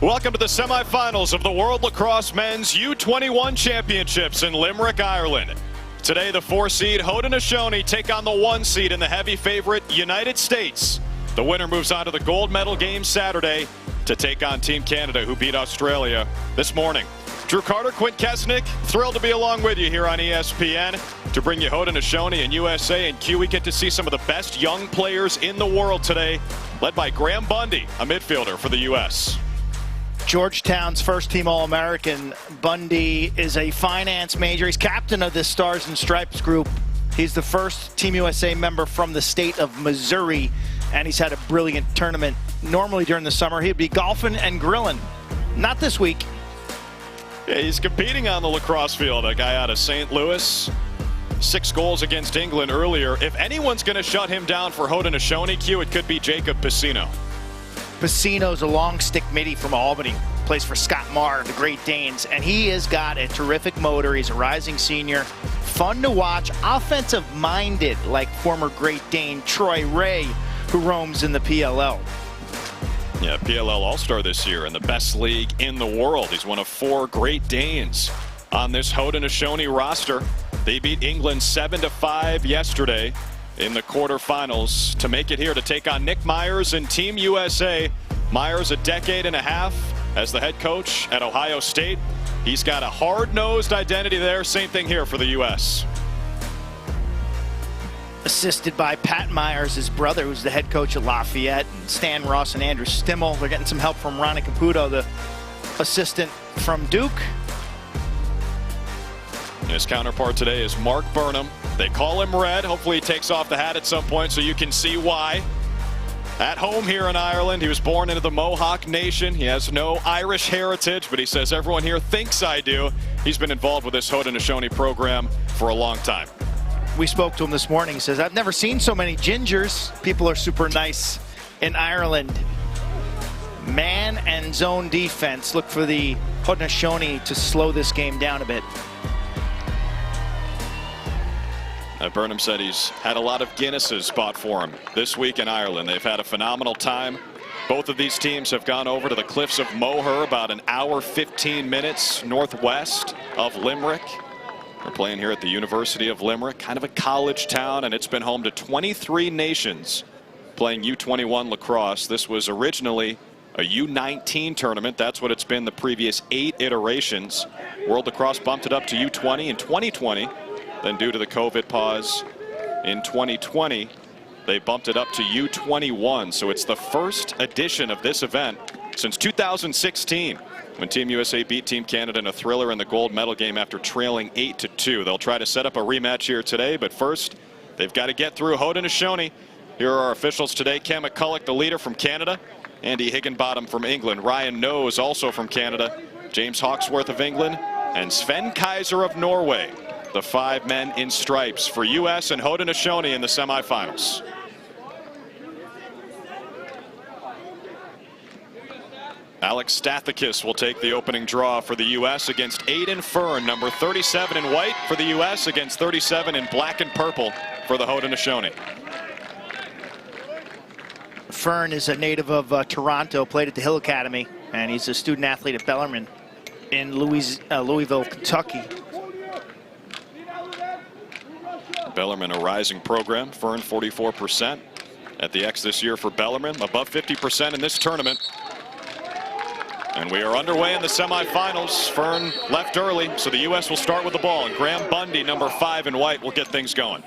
Welcome to the semifinals of the World Lacrosse Men's U21 Championships in Limerick, Ireland. Today, the 4-seed Haudenosaunee take on the 1-seed in the heavy favorite United States. The winner moves on to the gold medal game Saturday to take on Team Canada, who beat Australia this morning. Drew Carter, Quint Kesnick, thrilled to be along with you here on ESPN to bring you Haudenosaunee and USA. And Q, we get to see some of the best young players in the world today, led by Graham Bundy, a midfielder for the U.S. Georgetown's first-team All-American. Bundy is a finance major. He's captain of this Stars and Stripes group. He's the first Team USA member from the state of Missouri, and he's had a brilliant tournament. Normally during the summer, he'd be golfing and grilling. Not this week. Yeah, he's competing on the lacrosse field. A guy out of St. Louis. 6 goals against England earlier. If anyone's going to shut him down for Haudenosaunee, Q, it could be Jacob Piscino. Piscino's a long stick midi from Albany, plays for Scott Marr, the Great Danes, and he has got a terrific motor. He's a rising senior, fun to watch, offensive-minded like former Great Dane Troy Ray, who roams in the PLL. Yeah, PLL All-Star this year in the best league in the world. He's one of 4 Great Danes on this Haudenosaunee roster. They beat England 7-5 yesterday in the quarterfinals to make it here to take on Nick Myers and Team USA. Myers, a decade and a half as the head coach at Ohio State. He's got a hard-nosed identity there. Same thing here for the U.S. Assisted by Pat Myers, his brother, who's the head coach at Lafayette, and Stan Ross and Andrew Stimmel. They're getting some help from Ronnie Caputo, the assistant from Duke. His counterpart today is Mark Burnham. They call him Red. Hopefully he takes off the hat at some point so you can see why. At home here in Ireland, he was born into the Mohawk Nation. He has no Irish heritage, but he says everyone here thinks I do. He's been involved with this Haudenosaunee program for a long time. We spoke to him this morning. He says, I've never seen so many gingers. People are super nice in Ireland. Man and zone defense. Look for the Haudenosaunee to slow this game down a bit. Burnham said he's had a lot of Guinnesses bought for him this week in Ireland. They've had a phenomenal time. Both of these teams have gone over to the cliffs of Moher, about an hour 15 minutes northwest of Limerick. They're playing here at the University of Limerick, kind of a college town, and it's been home to 23 nations playing U21 lacrosse. This was originally a U19 tournament. That's what it's been the previous 8 iterations. World Lacrosse bumped it up to U20 in 2020. Then due to the COVID pause in 2020, they bumped it up to U21. So it's the first edition of this event since 2016, when Team USA beat Team Canada in a thriller in the gold medal game after trailing 8-2. They'll try to set up a rematch here today, but first they've got to get through Haudenosaunee. Here are our officials today. Cam McCulloch, the leader from Canada. Andy Higginbottom from England. Ryan Nose, also from Canada. James Hawksworth of England. And Sven Kaiser of Norway. The 5 men in stripes for U.S. and Haudenosaunee in the semifinals. Alex Stathakis will take the opening draw for the U.S. against Aiden Fern, number 37 in white for the U.S. against 37 in black and purple for the Haudenosaunee. Fern is a native of Toronto, played at the Hill Academy, and he's a student athlete at Bellarmine in Louisville, Kentucky. Bellarmine, a rising program. Fern 44% at the X this year for Bellarmine, above 50% in this tournament. And we are underway in the semifinals. Fern left early, so the U.S. will start with the ball. And Graham Bundy, number 5 in white, will get things going.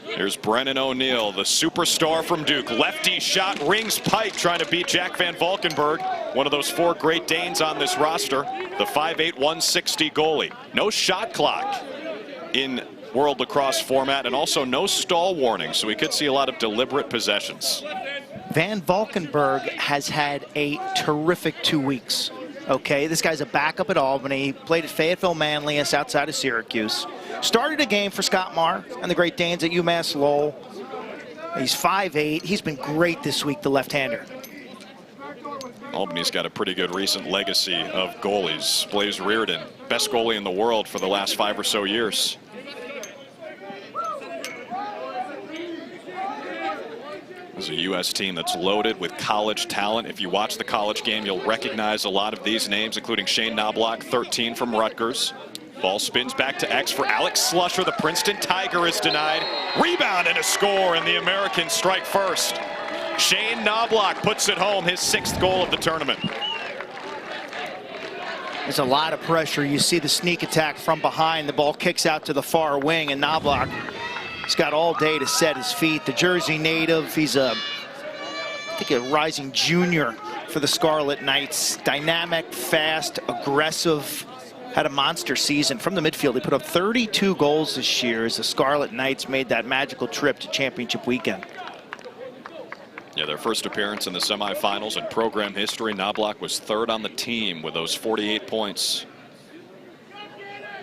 Here's Brennan O'Neill, the superstar from Duke. Lefty shot, rings pipe, trying to beat Jack Van Valkenburg, one of those 4 Great Danes on this roster. The 5'8", 160 goalie. No shot clock in World Lacrosse format, and also no stall warning, so we could see a lot of deliberate possessions. Van Valkenburg has had a terrific 2 weeks. Okay, this guy's a backup at Albany. He played at Fayetteville Manlius outside of Syracuse. Started a game for Scott Marr and the Great Danes at UMass Lowell. He's 5'8". He's been great this week, the left-hander. Albany's got a pretty good recent legacy of goalies. Blaze Reardon, best goalie in the world for the last 5 or so years. This is a U.S. team that's loaded with college talent. If you watch the college game, you'll recognize a lot of these names, including Shane Knobloch, 13 from Rutgers. Ball spins back to X for Alex Slusher. The Princeton Tiger is denied. Rebound and a score, and the Americans strike first. Shane Knobloch puts it home, his 6th goal of the tournament. There's a lot of pressure. You see the sneak attack from behind. The ball kicks out to the far wing, and Knobloch has got all day to set his feet. The Jersey native, he's I think a rising junior for the Scarlet Knights. Dynamic, fast, aggressive. Had a monster season from the midfield. He put up 32 goals this year as the Scarlet Knights made that magical trip to championship weekend. Yeah, their first appearance in the semifinals in program history. Knobloch was 3rd on the team with those 48 points.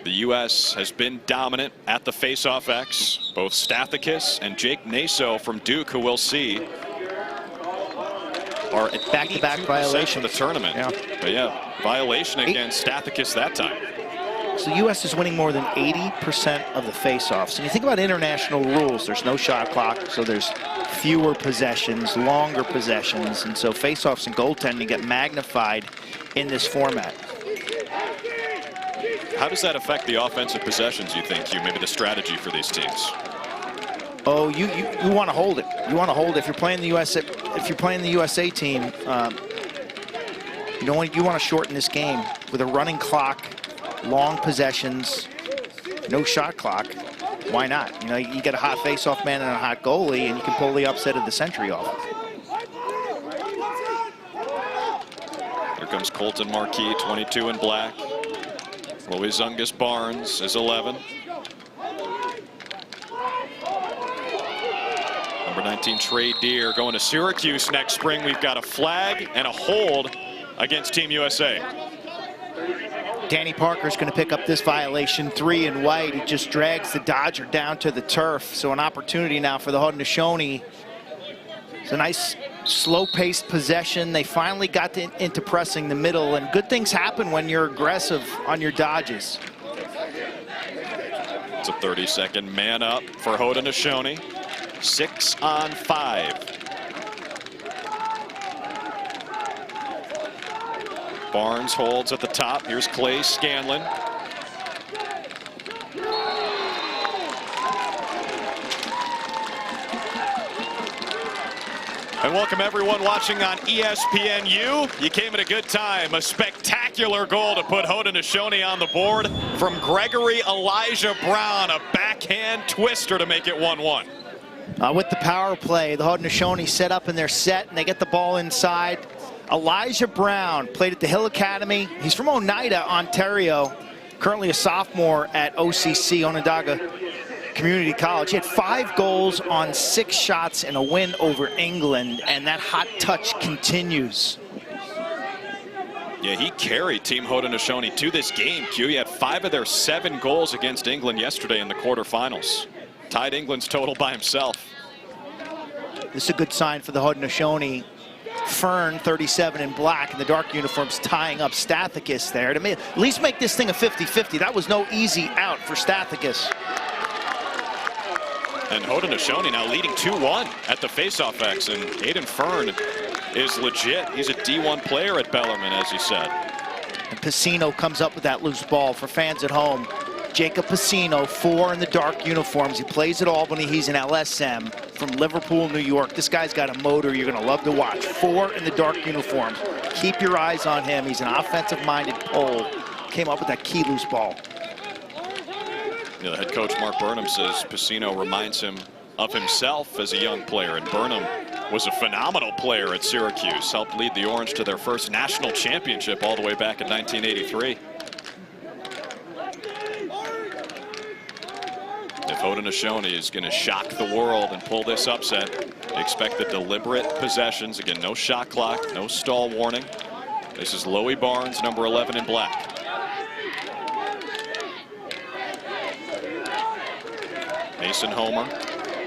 The U.S. has been dominant at the face-off X. Both Stathakis and Jake Naso from Duke, who we'll see, are at back-to-back violations for the tournament. Yeah. But yeah, violation against Stathakis that time. So the U.S. is winning more than 80% of the face-offs. And you think about international rules, there's no shot clock, so there's fewer possessions, longer possessions, and so face-offs and goaltending get magnified in this format. How does that affect the offensive possessions, you think, Hugh? Maybe the strategy for these teams? Oh, you want to hold it. You want to hold it. If you're playing the USA, team, you want to shorten this game with a running clock, long possessions, no shot clock. Why not? You know, you get a hot face-off man and a hot goalie, and you can pull the upset of the century off. Here comes Colton Marquis, 22 in black. Louis Zungus Barnes is 11. Number 19, Trey Deer, going to Syracuse next spring. We've got a flag and a hold against Team USA. Danny Parker's going to pick up this violation, 3 in white. He just drags the Dodger down to the turf. So an opportunity now for the Haudenosaunee. It's a nice slow-paced possession. They finally got into pressing the middle, and good things happen when you're aggressive on your dodges. It's a 30-second man up for Haudenosaunee. 6 on 5. Barnes holds at the top. Here's Clay Scanlon. And welcome everyone watching on ESPNU. You came at a good time. A spectacular goal to put Haudenosaunee on the board from Gregory Elijah Brown. A backhand twister to make it 1-1. With the power play, the Haudenosaunee set up in their set, and they get the ball inside. Elijah Brown played at the Hill Academy. He's from Oneida, Ontario, currently a sophomore at OCC, Onondaga Community College. He had 5 goals on 6 shots in a win over England, and that hot touch continues. Yeah, he carried Team Haudenosaunee to this game, Q. He had 5 of their 7 goals against England yesterday in the quarterfinals. Tied England's total by himself. This is a good sign for the Haudenosaunee. Fern, 37 in black, in the dark uniforms, tying up Stathakis there to at least make this thing a 50-50. That was no easy out for Stathakis. And Haudenosaunee now leading 2-1 at the faceoff X, and Aiden Fern is legit. He's a D1 player at Bellarmine, as you said. And Pacino comes up with that loose ball. For fans at home, Jacob Pacino, 4 in the dark uniforms. He plays at Albany. He's an LSM from Liverpool, New York. This guy's got a motor you're going to love to watch. 4 in the dark uniforms. Keep your eyes on him. He's an offensive-minded Pole. Came up with that key loose ball. Yeah, the head coach, Mark Burnham, says Pacino reminds him of himself as a young player. And Burnham was a phenomenal player at Syracuse. Helped lead the Orange to their first national championship all the way back in 1983. If Haudenosaunee is going to shock the world and pull this upset, expect the deliberate possessions. Again, no shot clock, no stall warning. This is Louis Barnes, number 11 in black. Mason Homer,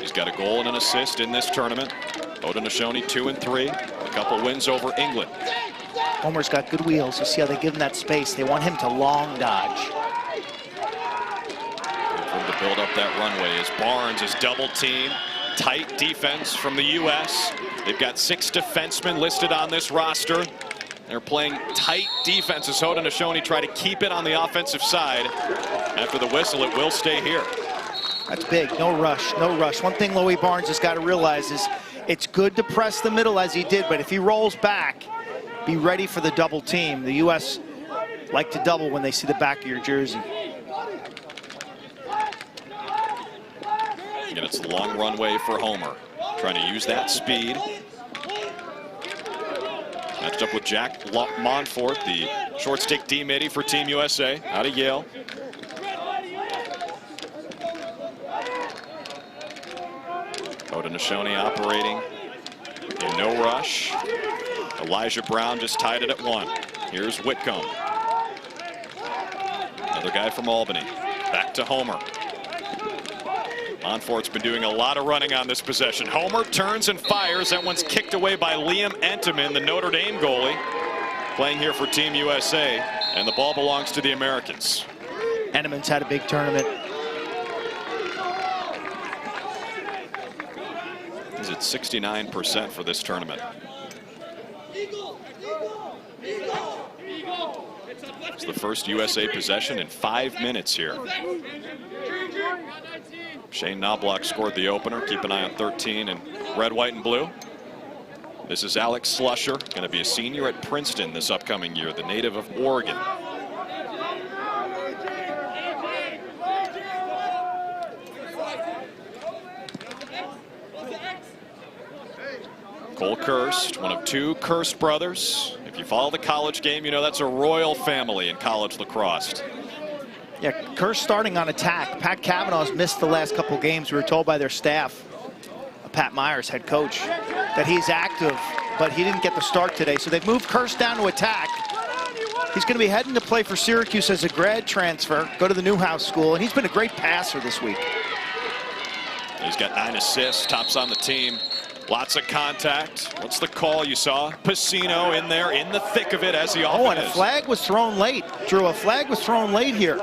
he's got a goal and an assist in this tournament. Haudenosaunee 2-3, a couple wins over England. Homer's got good wheels. You see how they give him that space. They want him to long dodge. To build up that runway as Barnes is double teamed. tight defense from the U.S. They've got 6 defensemen listed on this roster. They're playing tight defense as Haudenosaunee try to keep it on the offensive side. After the whistle, it will stay here. That's big. No rush. No rush. One thing Louis Barnes has got to realize is it's good to press the middle as he did, but if he rolls back, be ready for the double team. The U.S. like to double when they see the back of your jersey. And it's a long runway for Homer. Trying to use that speed. Matched up with Jack Montfort, the short stick D-midi for Team USA out of Yale. Haudenosaunee operating in no rush. Elijah Brown just tied it at 1. Here's Whitcomb. Another guy from Albany. Back to Homer. Montfort's been doing a lot of running on this possession. Homer turns and fires. That one's kicked away by Liam Entenmann, the Notre Dame goalie, playing here for Team USA, and the ball belongs to the Americans. Entenmann's had a big tournament. He's at 69% for this tournament. It's the first USA possession in 5 minutes here. Shane Knobloch scored the opener. Keep an eye on 13 in red, white, and blue. This is Alex Slusher, going to be a senior at Princeton this upcoming year, the native of Oregon. Cole Kirst, one of 2 Kirst brothers. If you follow the college game, you know that's a royal family in college lacrosse. Yeah, Kirst starting on attack. Pat Kavanaugh's missed the last couple games. We were told by their staff, Pat Myers, head coach, that he's active, but he didn't get the start today. So they've moved Kirst down to attack. He's going to be heading to play for Syracuse as a grad transfer, go to the Newhouse School, and he's been a great passer this week. He's got 9 assists, tops on the team. Lots of contact. What's the call you saw? Pacino in there, in the thick of it, as he often is. Oh, and a flag was thrown late. Drew, a flag was thrown late here.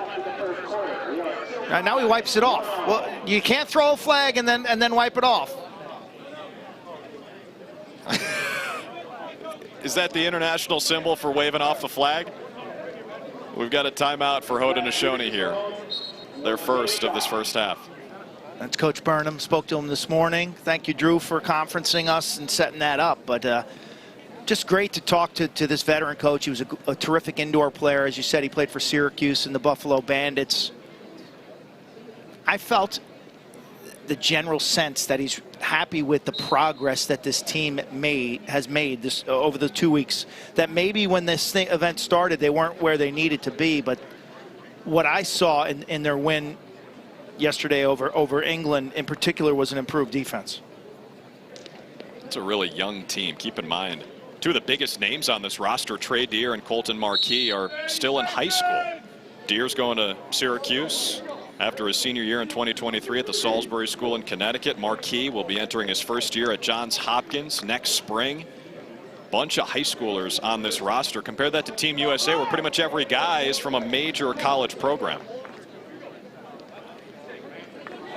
And now he wipes it off. Well, you can't throw a flag and then wipe it off. Is that the international symbol for waving off the flag? We've got a timeout for Haudenosaunee here. Their first of this first half. That's Coach Burnham. Spoke to him this morning. Thank you, Drew, for conferencing us and setting that up. But just great to talk to this veteran coach. He was a terrific indoor player. As you said, he played for Syracuse and the Buffalo Bandits. I felt the general sense that he's happy with the progress that this team has made this over the 2 weeks. That maybe when this event started, they weren't where they needed to be. But what I saw in their win yesterday over England in particular was an improved defense. It's a really young team. Keep in mind, 2 of the biggest names on this roster, Trey Deer and Colton Marquis, are still in high school. Deer's going to Syracuse after his senior year in 2023 at the Salisbury School in Connecticut. Marquis will be entering his first year at Johns Hopkins next spring. Bunch of high schoolers on this roster. Compare that to Team USA, where pretty much every guy is from a major college program.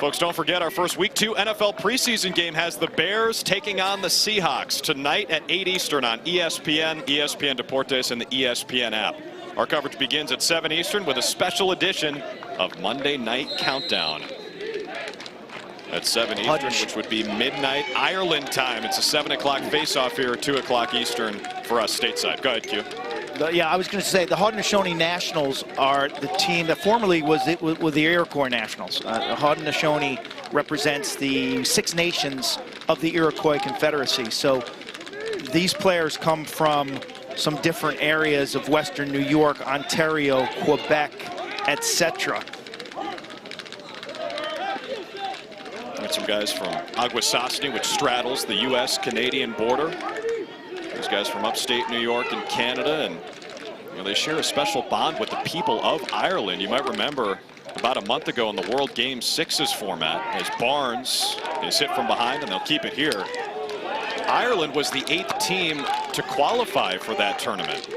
Folks, don't forget our first Week 2 NFL preseason game has the Bears taking on the Seahawks tonight at 8 Eastern on ESPN, ESPN Deportes, and the ESPN app. Our coverage begins at 7 Eastern with a special edition of Monday Night Countdown. At 7 Eastern, which would be midnight Ireland time. It's a 7 o'clock face-off here at 2 o'clock Eastern for us stateside. Go ahead, Q. Yeah, I was going to say the Haudenosaunee Nationals are the team that formerly was the Iroquois Nationals. Haudenosaunee represents the 6 nations of the Iroquois Confederacy. So these players come from some different areas of Western New York, Ontario, Quebec, etc. Got some guys from Aguasasne, which straddles the U.S.-Canadian border. These guys from upstate New York and Canada, and they share a special bond with the people of Ireland. You might remember about a month ago in the World Game 6's format, as Barnes is hit from behind, and they'll keep it here. Ireland was the 8th team to qualify for that tournament.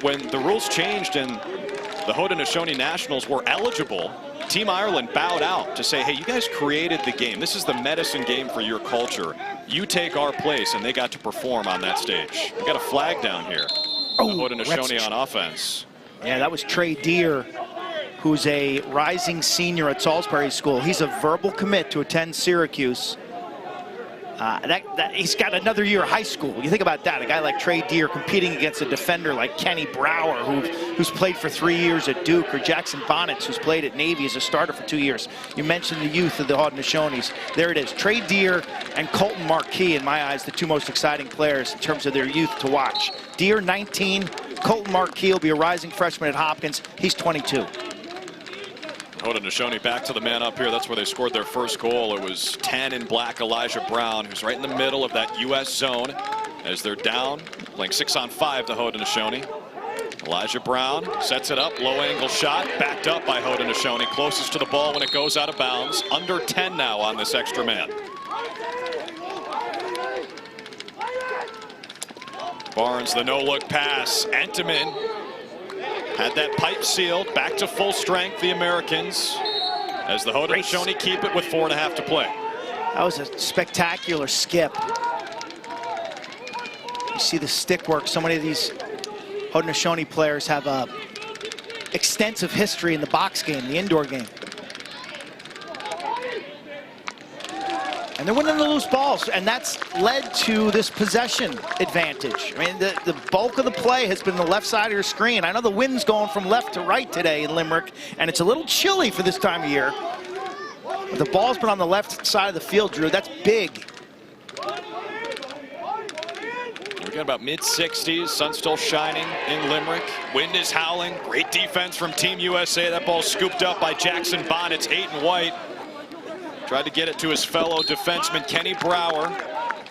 When the rules changed and the Haudenosaunee Nationals were eligible Team Ireland bowed out to say, hey, you guys created the game. This is the medicine game for your culture. You take our place, and they got to perform on that stage. We got a flag down here. Haudenosaunee on offense. Yeah, that was Trey Deer, who's a rising senior at Salisbury School. He's a verbal commit to attend Syracuse. He's got another year of high school. You think about that, a guy like Trey Deer competing against a defender like Kenny Brower, who's played for 3 years at Duke, or Jackson Bonnets, who's played at Navy as a starter for 2 years. You mentioned the youth of the Haudenosaunees. There it is, Trey Deer and Colton Marquis, in my eyes, the two most exciting players in terms of their youth to watch. Deer, 19. Colton Marquis will be a rising freshman at Hopkins. He's 22. Haudenosaunee back to the man up here. That's where they scored their first goal. It was 10 in black Elijah Brown, who's right in the middle of that U.S. zone as they're down, playing 6-on-5 to Haudenosaunee. Elijah Brown sets it up, low angle shot, backed up by Haudenosaunee, closest to the ball when it goes out of bounds. Under 10 now on this extra man. Barnes, the no-look pass. Entenmann had that pipe sealed, back to full strength, the Americans, as the Haudenosaunee keep it with 4.5 to play. That was a spectacular skip. You see the stick work. So many of these Haudenosaunee players have a extensive history in the box game, the indoor game. And they're winning the loose balls, and that's led to this possession advantage. I mean, the bulk of the play has been the left side of your screen. I know the wind's going from left to right today in Limerick, and it's a little chilly for this time of year. But the ball's been on the left side of the field, Drew. That's big. We got about mid-60s. Sun still shining in Limerick. Wind is howling. Great defense from Team USA. That ball scooped up by Jackson Bonnets, 8 and white. Tried to get it to his fellow defenseman, Kenny Brower,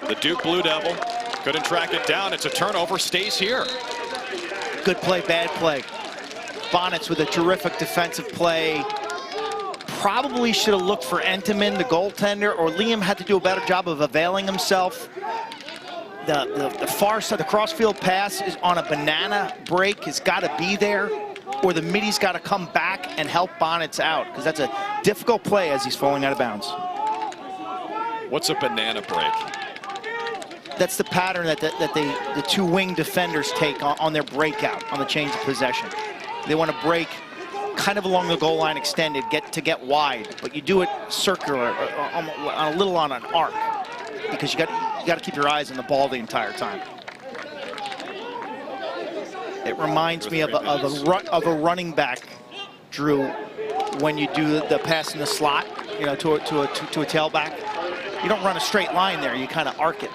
the Duke Blue Devil. Couldn't track it down. It's a turnover, stays here. Good play, bad play. Bonnets with a terrific defensive play. Probably should have looked for Entenmann, the goaltender, or Liam had to do a better job of availing himself. The far side, the crossfield pass is on a banana break, has got to be there, or the middy's got to come back and help Bonnets out, because that's a difficult play as he's falling out of bounds. What's a banana break? That's the pattern that the two wing defenders take on their breakout, on the change of possession. They want to break kind of along the goal line extended, get wide, but you do it circular, a little on an arc, because you got to keep your eyes on the ball the entire time. It reminds me of a running back, Drew, when you do the pass in the slot, you know, to a tailback. You don't run a straight line there, you kind of arc it.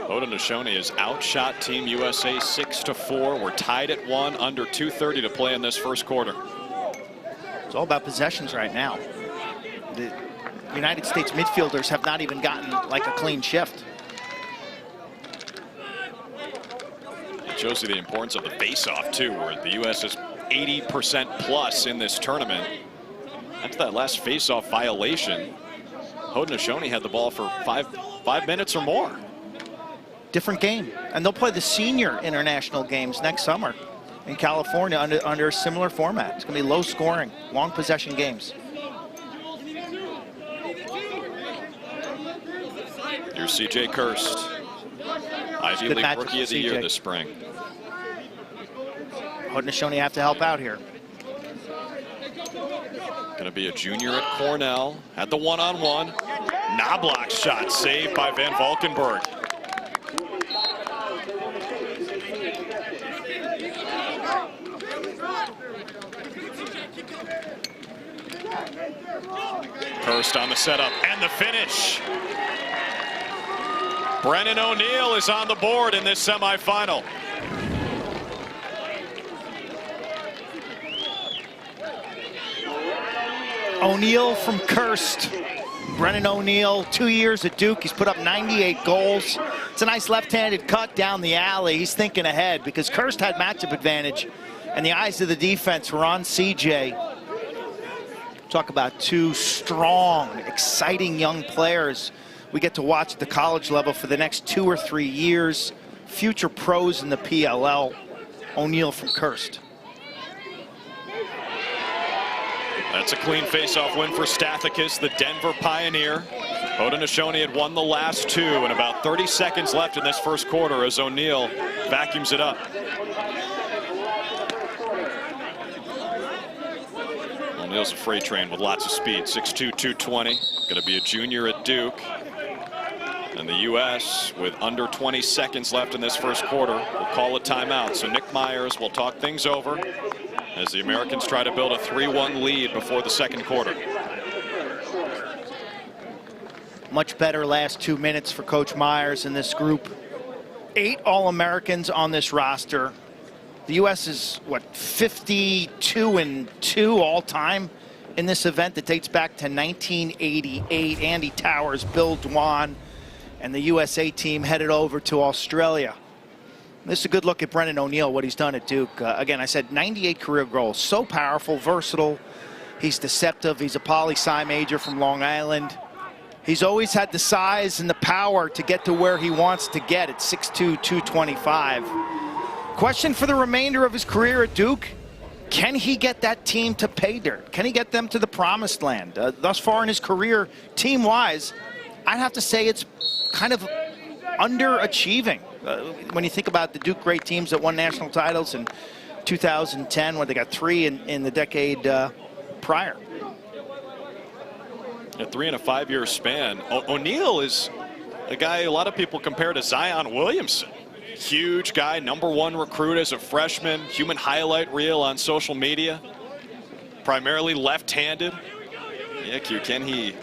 Haudenosaunee has outshot Team USA 6-4. We're tied at 1, under 2:30 to play in this first quarter. It's all about possessions right now. The United States midfielders have not even gotten like a clean shift. It shows you the importance of the face-off too, where the U.S. is 80% plus in this tournament. After that last face-off violation, Haudenosaunee had the ball for five minutes or more. Different game, and they'll play the senior international games next summer in California under a similar format. It's going to be low scoring, long possession games. Here's C.J. Kirst, Ivy League Rookie of the Year this spring. Haudenosaunee have to help out here. Going to be a junior at Cornell. Had the one-on-one. Knobloch shot saved by Van Valkenburg. Kirst on the setup and the finish. Brennan O'Neill is on the board in this semifinal. O'Neill from Kirst. Brennan O'Neill, 2 years at Duke. He's put up 98 goals. It's a nice left-handed cut down the alley. He's thinking ahead because Kirst had matchup advantage, and the eyes of the defense were on CJ. Talk about two strong, exciting young players we get to watch at the college level for the next 2 or 3 years. Future pros in the PLL. O'Neill from Kirst. That's a clean face-off win for Stathakis, the Denver Pioneer. Haudenosaunee had won the last 2, and about 30 seconds left in this first quarter as O'Neill vacuums it up. O'Neill's a freight train with lots of speed, 6'2", 220. Going to be a junior at Duke. And the U.S., with under 20 seconds left in this first quarter, will call a timeout. So Nick Myers will talk things over as the Americans try to build a 3-1 lead before the second quarter. Much better last 2 minutes for Coach Myers in this group. 8 All-Americans on this roster. The U.S. is, what, 52-2 all-time in this event that dates back to 1988. Andy Towers, Bill Dwan, and the USA team headed over to Australia. This is a good look at Brennan O'Neill, what he's done at Duke. Again, I said 98 career goals. So powerful, versatile. He's deceptive. He's a poli-sci major from Long Island. He's always had the size and the power to get to where he wants to get at 6'2", 225. Question for the remainder of his career at Duke: can he get that team to pay dirt? Can he get them to the promised land? Thus far in his career, team-wise, I'd have to say it's kind of underachieving. When you think about the Duke great teams that won national titles in 2010, when they got 3 in the decade prior. A 3 and a 5 year span. O'Neill is a guy a lot of people compare to Zion Williamson. Huge guy, #1 recruit as a freshman, human highlight reel on social media. Primarily left-handed. Yeah, Q, can he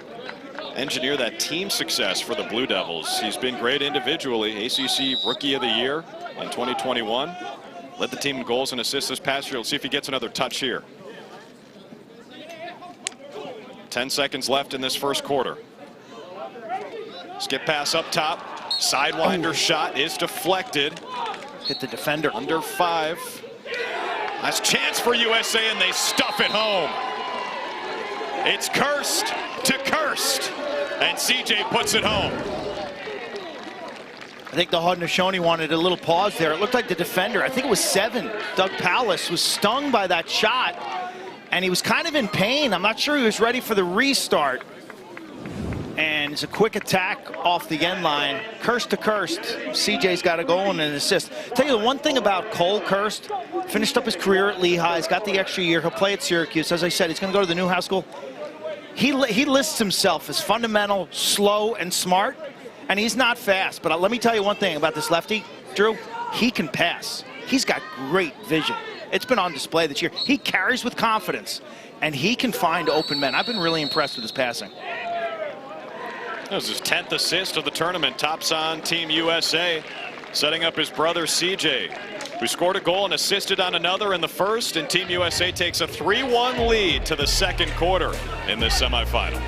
engineer that team success for the Blue Devils? He's been great individually. ACC Rookie of the Year in 2021. Led the team in goals and assists this past year. Let's see if he gets another touch here. 10 seconds left in this first quarter. Skip pass up top. Sidewinder shot is deflected. Hit the defender. Under 5. Nice chance for USA, and they stuff it home. It's Kirst to Kirst, and CJ puts it home. I think the Haudenosaunee wanted a little pause there. It looked like the defender, I think it was 7, Doug Pallas, was stung by that shot, and he was kind of in pain. I'm not sure he was ready for the restart. And it's a quick attack off the end line. Kirst to Kirst. CJ's got a goal and an assist. Tell you the one thing about Cole Kirst, finished up his career at Lehigh. He's got the extra year. He'll play at Syracuse. As I said, he's going to go to the Newhouse School. He lists himself as fundamental, slow, and smart, and he's not fast. But let me tell you one thing about this lefty, Drew. He can pass. He's got great vision. It's been on display this year. He carries with confidence, and he can find open men. I've been really impressed with his passing. That was his 10th assist of the tournament. Tops on Team USA, setting up his brother CJ, who scored a goal and assisted on another in the first, and Team USA takes a 3-1 lead to the second quarter in this semifinal.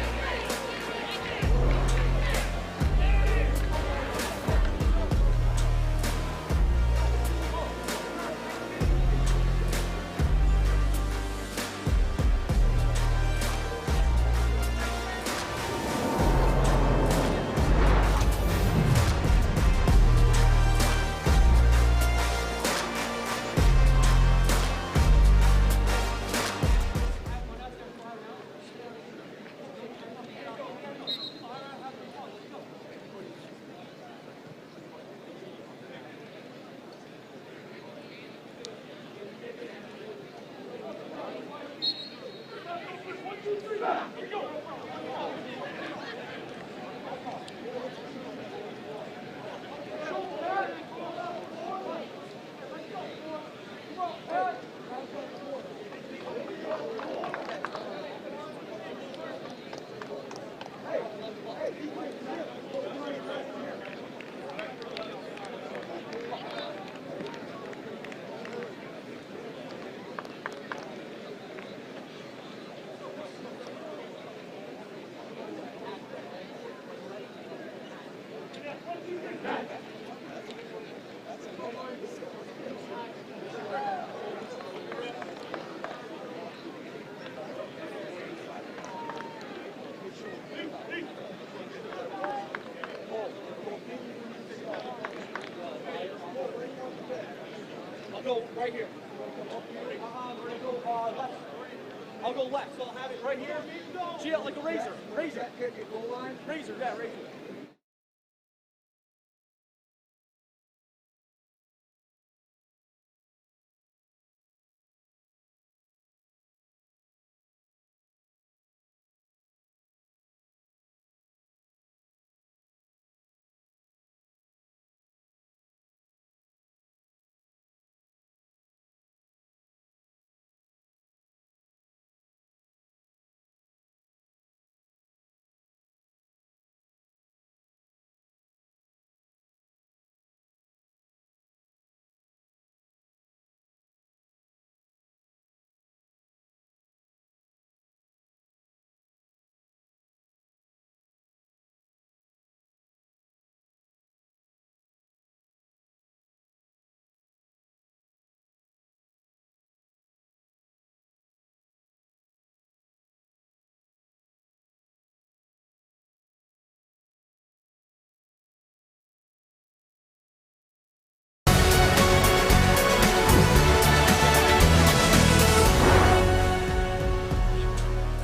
right here. I'll go left, so I'll have it right here. Chia, like a razor. Razor. Razor, yeah, razor.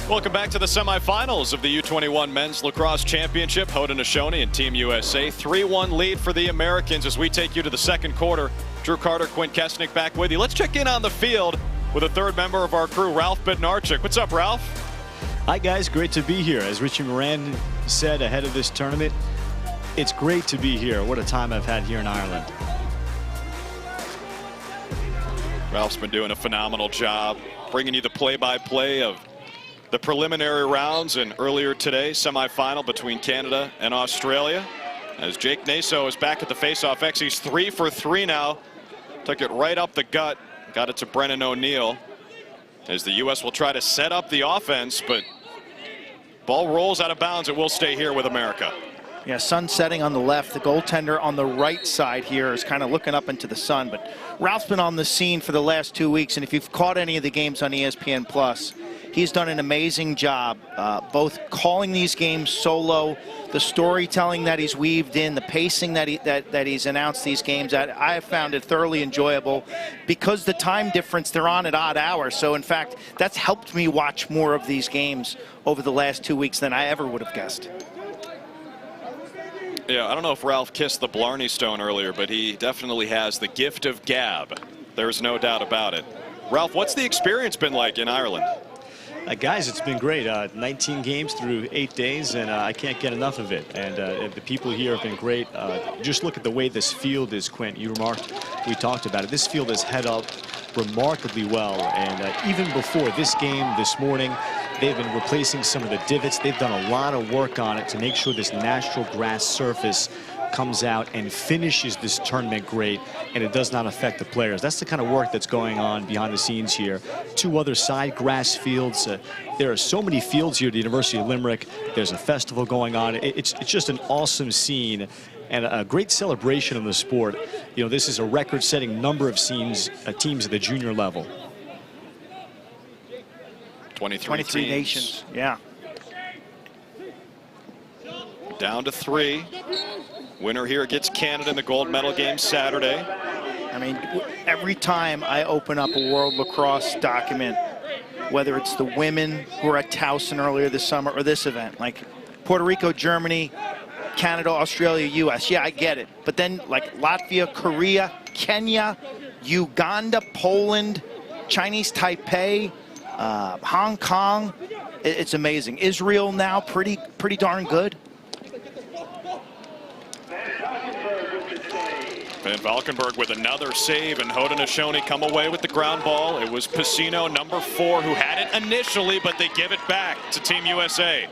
Welcome back to the semifinals of the U21 Men's Lacrosse Championship. Haudenosaunee and Team USA. 3-1 lead for the Americans as we take you to the second quarter. Drew Carter, Quinn Kesnick back with you. Let's check in on the field with a third member of our crew, Ralph Bednarczyk. What's up, Ralph? Hi, guys. Great to be here. As Richie Moran said ahead of this tournament, it's great to be here. What a time I've had here in Ireland. Ralph's been doing a phenomenal job bringing you the play-by-play of the preliminary rounds, and earlier today, semifinal between Canada and Australia. As Jake Naso is back at the faceoff X, he's 3 for 3 now. Took it right up the gut, got it to Brennan O'Neill. As the U.S. will try to set up the offense, but ball rolls out of bounds. It will stay here with America. Yeah, sun setting on the left. The goaltender on the right side here is kind of looking up into the sun. But Ralph's been on the scene for the last 2 weeks, and if you've caught any of the games on ESPN+, he's done an amazing job, both calling these games solo, the storytelling that he's weaved in, the pacing that he's announced these games at. I have found it thoroughly enjoyable because the time difference, they're on at odd hours. So, in fact, that's helped me watch more of these games over the last 2 weeks than I ever would have guessed. Yeah, I don't know if Ralph kissed the Blarney Stone earlier, but he definitely has the gift of gab. There's no doubt about it. Ralph, what's the experience been like in Ireland? Guys, it's been great. 19 games through 8 days, and I can't get enough of it. And the people here have been great. Just look at the way this field is, Quint. You remarked, we talked about it. This field has held up remarkably well. And even before this game this morning, they've been replacing some of the divots. They've done a lot of work on it to make sure this natural grass surface comes out and finishes this tournament great, and it does not affect the players. That's the kind of work that's going on behind the scenes here. 2 other side grass fields. There are so many fields here at the University of Limerick. There's a festival going on. It's just an awesome scene and a great celebration of the sport. You know, this is a record-setting number of teams at the junior level. 23 nations, yeah. Down to 3. Winner here gets Canada in the gold medal game Saturday. I mean, every time I open up a World Lacrosse document, whether it's the women who were at Towson earlier this summer or this event, like Puerto Rico, Germany, Canada, Australia, US, yeah, I get it. But then like Latvia, Korea, Kenya, Uganda, Poland, Chinese Taipei, Hong Kong, it's amazing. Israel now pretty darn good. Van Valkenburg with another save, and Haudenosaunee come away with the ground ball. It was Piscino, number 4, who had it initially, but they give it back to Team USA.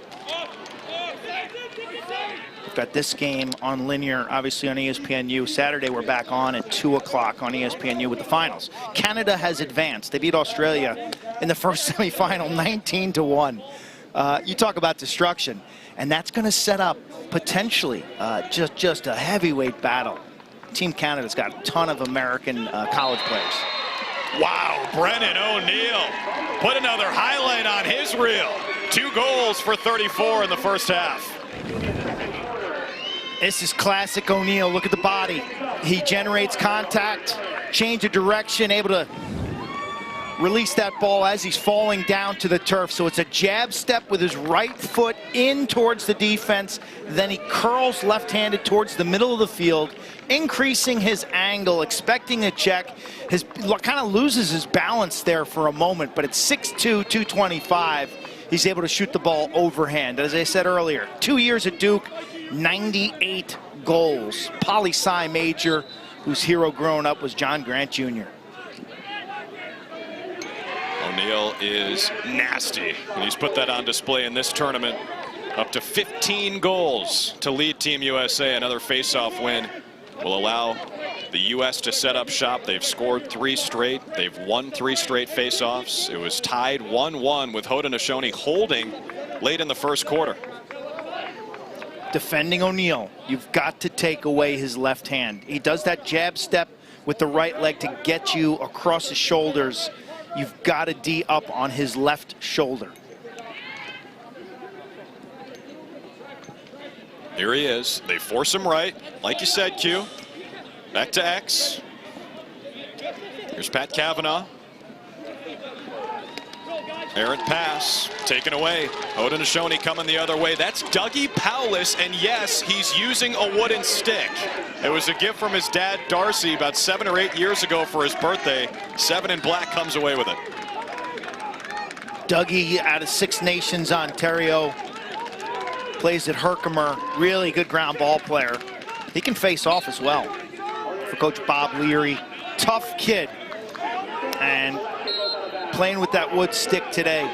We've got this game on linear, obviously on ESPNU. Saturday, we're back on at 2 o'clock on ESPNU with the finals. Canada has advanced. They beat Australia in the first semifinal, 19-1. You talk about destruction, and that's going to set up potentially just a heavyweight battle. Team Canada's got a ton of American college players. Wow, Brennan O'Neill put another highlight on his reel. 2 goals for 34 in the first half. This is classic O'Neill. Look at the body. He generates contact, change of direction, able to release that ball as he's falling down to the turf. So it's a jab step with his right foot in towards the defense. Then he curls left-handed towards the middle of the field, increasing his angle, expecting a check. His kind of loses his balance there for a moment, but it's 6'2", 225. He's able to shoot the ball overhand. As I said earlier, 2 years at Duke, 98 goals. Poli-sci major, whose hero growing up was John Grant Jr. O'Neal is nasty, and he's put that on display in this tournament. Up to 15 goals to lead Team USA. Another face-off win will allow the U.S. to set up shop. They've scored 3 straight. They've won 3 straight face-offs. It was tied 1-1 with Haudenosaunee holding late in the first quarter. Defending O'Neal, you've got to take away his left hand. He does that jab step with the right leg to get you across his shoulders. You've got to D up on his left shoulder. Here he is. They force him right. Like you said, Q. Back to X. Here's Pat Cavanaugh. Errant pass. Taken away. Haudenosaunee coming the other way. That's Dougie Powless, and yes, he's using a wooden stick. It was a gift from his dad, Darcy, about 7 or 8 years ago for his birthday. 7 in black comes away with it. Dougie out of Six Nations, Ontario. Plays at Herkimer. Really good ground ball player. He can face off as well. For Coach Bob Leary. Tough kid. And playing with that wood stick today.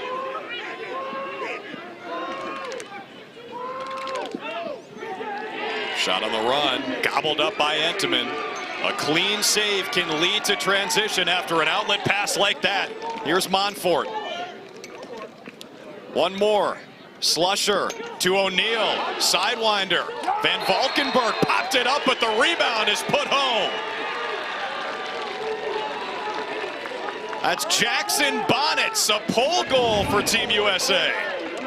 Shot on the run, gobbled up by Entenmann. A clean save can lead to transition after an outlet pass like that. Here's Montfort. One more. Slusher to O'Neal. Sidewinder. Van Valkenburg popped it up, but the rebound is put home. That's Jackson Bonnets, a pole goal for Team USA.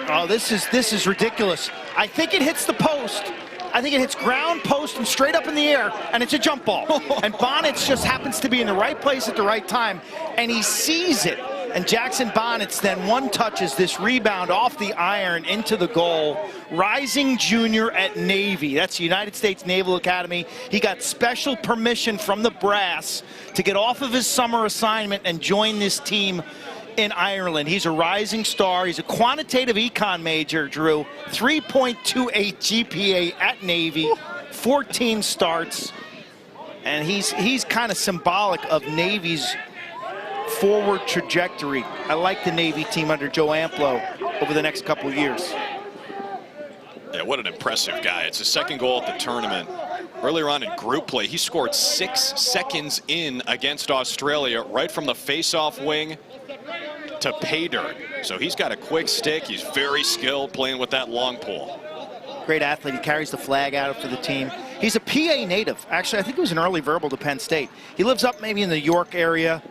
Oh, this is ridiculous. I think it hits the post. I think it hits ground, post, and straight up in the air, and it's a jump ball. And Bonnets just happens to be in the right place at the right time, and he sees it. And Jackson Bonnets then one-touches this rebound off the iron into the goal. Rising junior at Navy. That's the United States Naval Academy. He got special permission from the brass to get off of his summer assignment and join this team in Ireland. He's a rising star. He's a quantitative econ major, Drew. 3.28 GPA at Navy, 14 starts. And he's kind of symbolic of Navy's forward trajectory. I like the Navy team under Joe Amplo over the next couple of years. Yeah, what an impressive guy. It's his second goal at the tournament. Earlier on in group play, he scored 6 seconds in against Australia, right from the face-off wing to pay dirt. So he's got a quick stick. He's very skilled playing with that long pole. Great athlete. He carries the flag out for the team. He's a PA native. Actually, I think he was an early verbal to Penn State. He lives up maybe in the York area,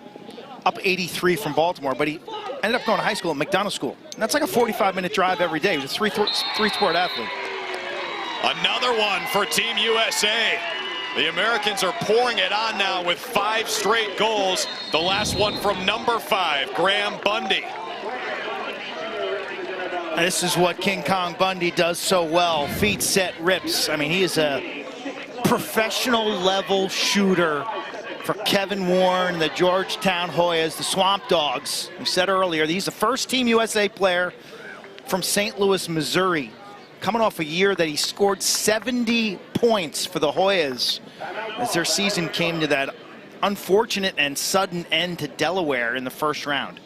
up 83 from Baltimore, but he ended up going to high school at McDonough School. And that's like a 45-minute drive every day. He was a three-sport athlete. Another one for Team USA. The Americans are pouring it on now with 5 straight goals. The last one from number 5, Graham Bundy. And this is what King Kong Bundy does so well. Feet set, rips. I mean, he is a professional level shooter for Kevin Warren, the Georgetown Hoyas, the Swamp Dogs. We said earlier, he's the first Team USA player from St. Louis, Missouri, coming off a year that he scored 70 points for the Hoyas as their season came to that unfortunate and sudden end to Delaware in the first round.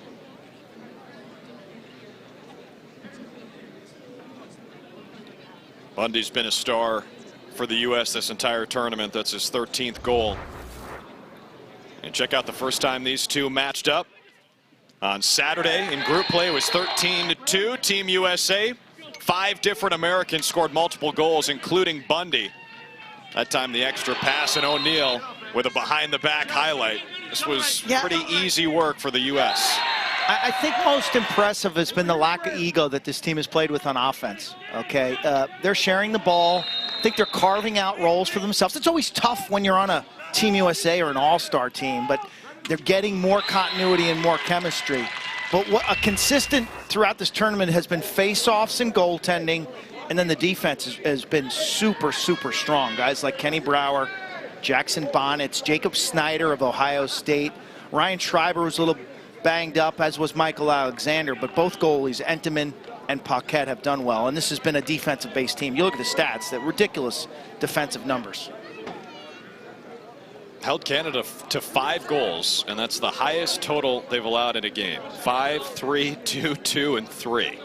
Bundy's been a star for the U.S. this entire tournament. That's his 13th goal. And check out the first time these two matched up. On Saturday in group play, it was 13-2, Team USA. 5 different Americans scored multiple goals, including Bundy. That time the extra pass, and O'Neal with a behind-the-back highlight. This was pretty easy work for the U.S. I think most impressive has been the lack of ego that this team has played with on offense. Okay, they're sharing the ball. I think they're carving out roles for themselves. It's always tough when you're on a Team USA are an all-star team, but they're getting more continuity and more chemistry. But what a consistent throughout this tournament has been face-offs and goaltending, and then the defense has been super, super strong. Guys like Kenny Brower, Jackson Bonnets, Jacob Snyder of Ohio State. Ryan Schreiber was a little banged up, as was Michael Alexander, but both goalies, Entenmann and Paquette, have done well. And this has been a defensive-based team. You look at the stats, that ridiculous defensive numbers. Held Canada to 5 goals, and that's the highest total they've allowed in a game. 5, 3, 2, 2, and 3.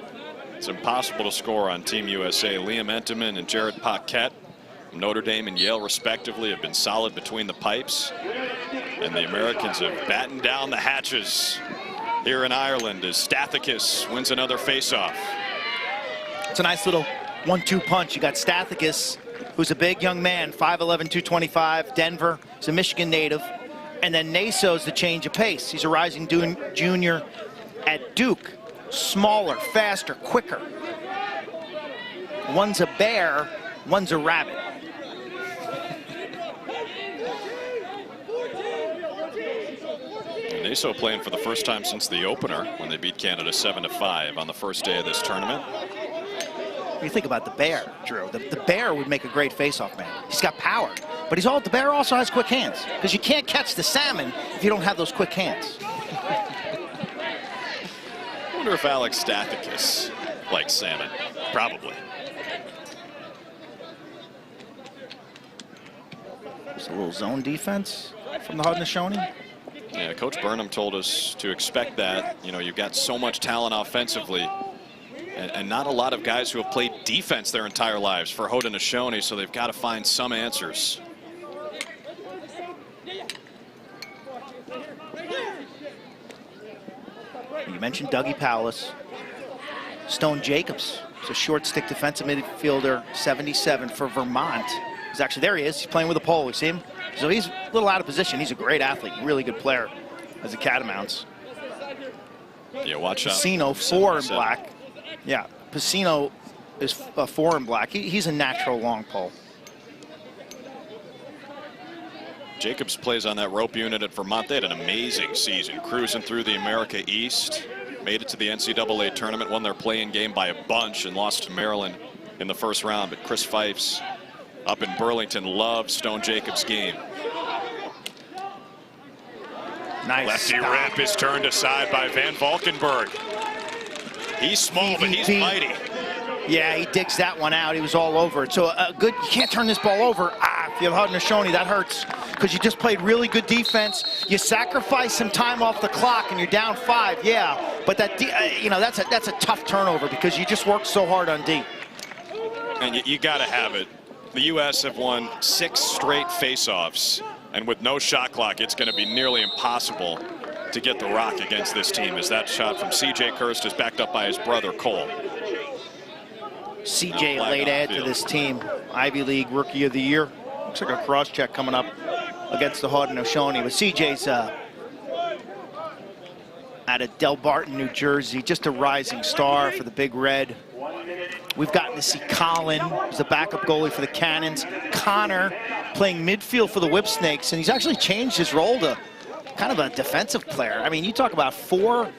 It's impossible to score on Team USA. Liam Entenmann and Jared Paquette from Notre Dame and Yale, respectively, have been solid between the pipes. And the Americans have battened down the hatches here in Ireland as Stathakis wins another faceoff. It's a nice little 1-2 punch. You got Stathakis, who's a big young man, 5'11", 225, Denver. He's a Michigan native. And then Naso's the change of pace. He's a rising junior at Duke. Smaller, faster, quicker. One's a bear, one's a rabbit. Naso playing for the first time since the opener when they beat Canada 7-5 on the first day of this tournament. When you think about the bear, Drew, the bear would make a great face-off man. He's got power, but the bear also has quick hands, because you can't catch the salmon if you don't have those quick hands. I wonder if Alex Stathakis likes salmon. Probably. Just a little zone defense from the Haudenosaunee. Yeah, Coach Burnham told us to expect that. You know, you've got so much talent offensively, and not a lot of guys who have played defense their entire lives for Haudenosaunee, so they've got to find some answers. You mentioned Dougie Powless. Stone Jacobs is a short stick defensive midfielder, 77 for Vermont. He's actually, there he is. He's playing with a pole. You see him? So he's a little out of position. He's a great athlete, really good player as a Catamounts. Yeah, watch out. Piscino, 4 in black. Yeah, Piscino is 4 in black. He's a natural long pole. Jacobs plays on that rope unit at Vermont. They had an amazing season, cruising through the America East. Made it to the NCAA tournament, won their play-in game by a bunch, and lost to Maryland in the first round. But Chris Fifes up in Burlington loves Stone Jacobs' game. Nice. Lefty rip is turned aside by Van Valkenburg. He's small, but he's mighty. Yeah, he digs that one out. He was all over it. So good. You can't turn this ball over. If you're Haudenosaunee, that hurts, because you just played really good defense. You sacrifice some time off the clock, and you're down 5. Yeah, but that that's a tough turnover, because you just worked so hard on D. And you got to have it. The U.S. have won 6 straight faceoffs, and with no shot clock, it's going to be nearly impossible to get the rock against this team, as that shot from C.J. Kirst is backed up by his brother Cole. C.J. late add to this team, Ivy League Rookie of the Year. Looks like a cross check coming up against the Haudenosaunee, but C.J.'s out of Del Barton, New Jersey, just a rising star for the Big Red. We've gotten to see Colin, who's the backup goalie for the Cannons. Connor playing midfield for the Whipsnakes, and he's actually changed his role to kind of a defensive player. I mean, you talk about 4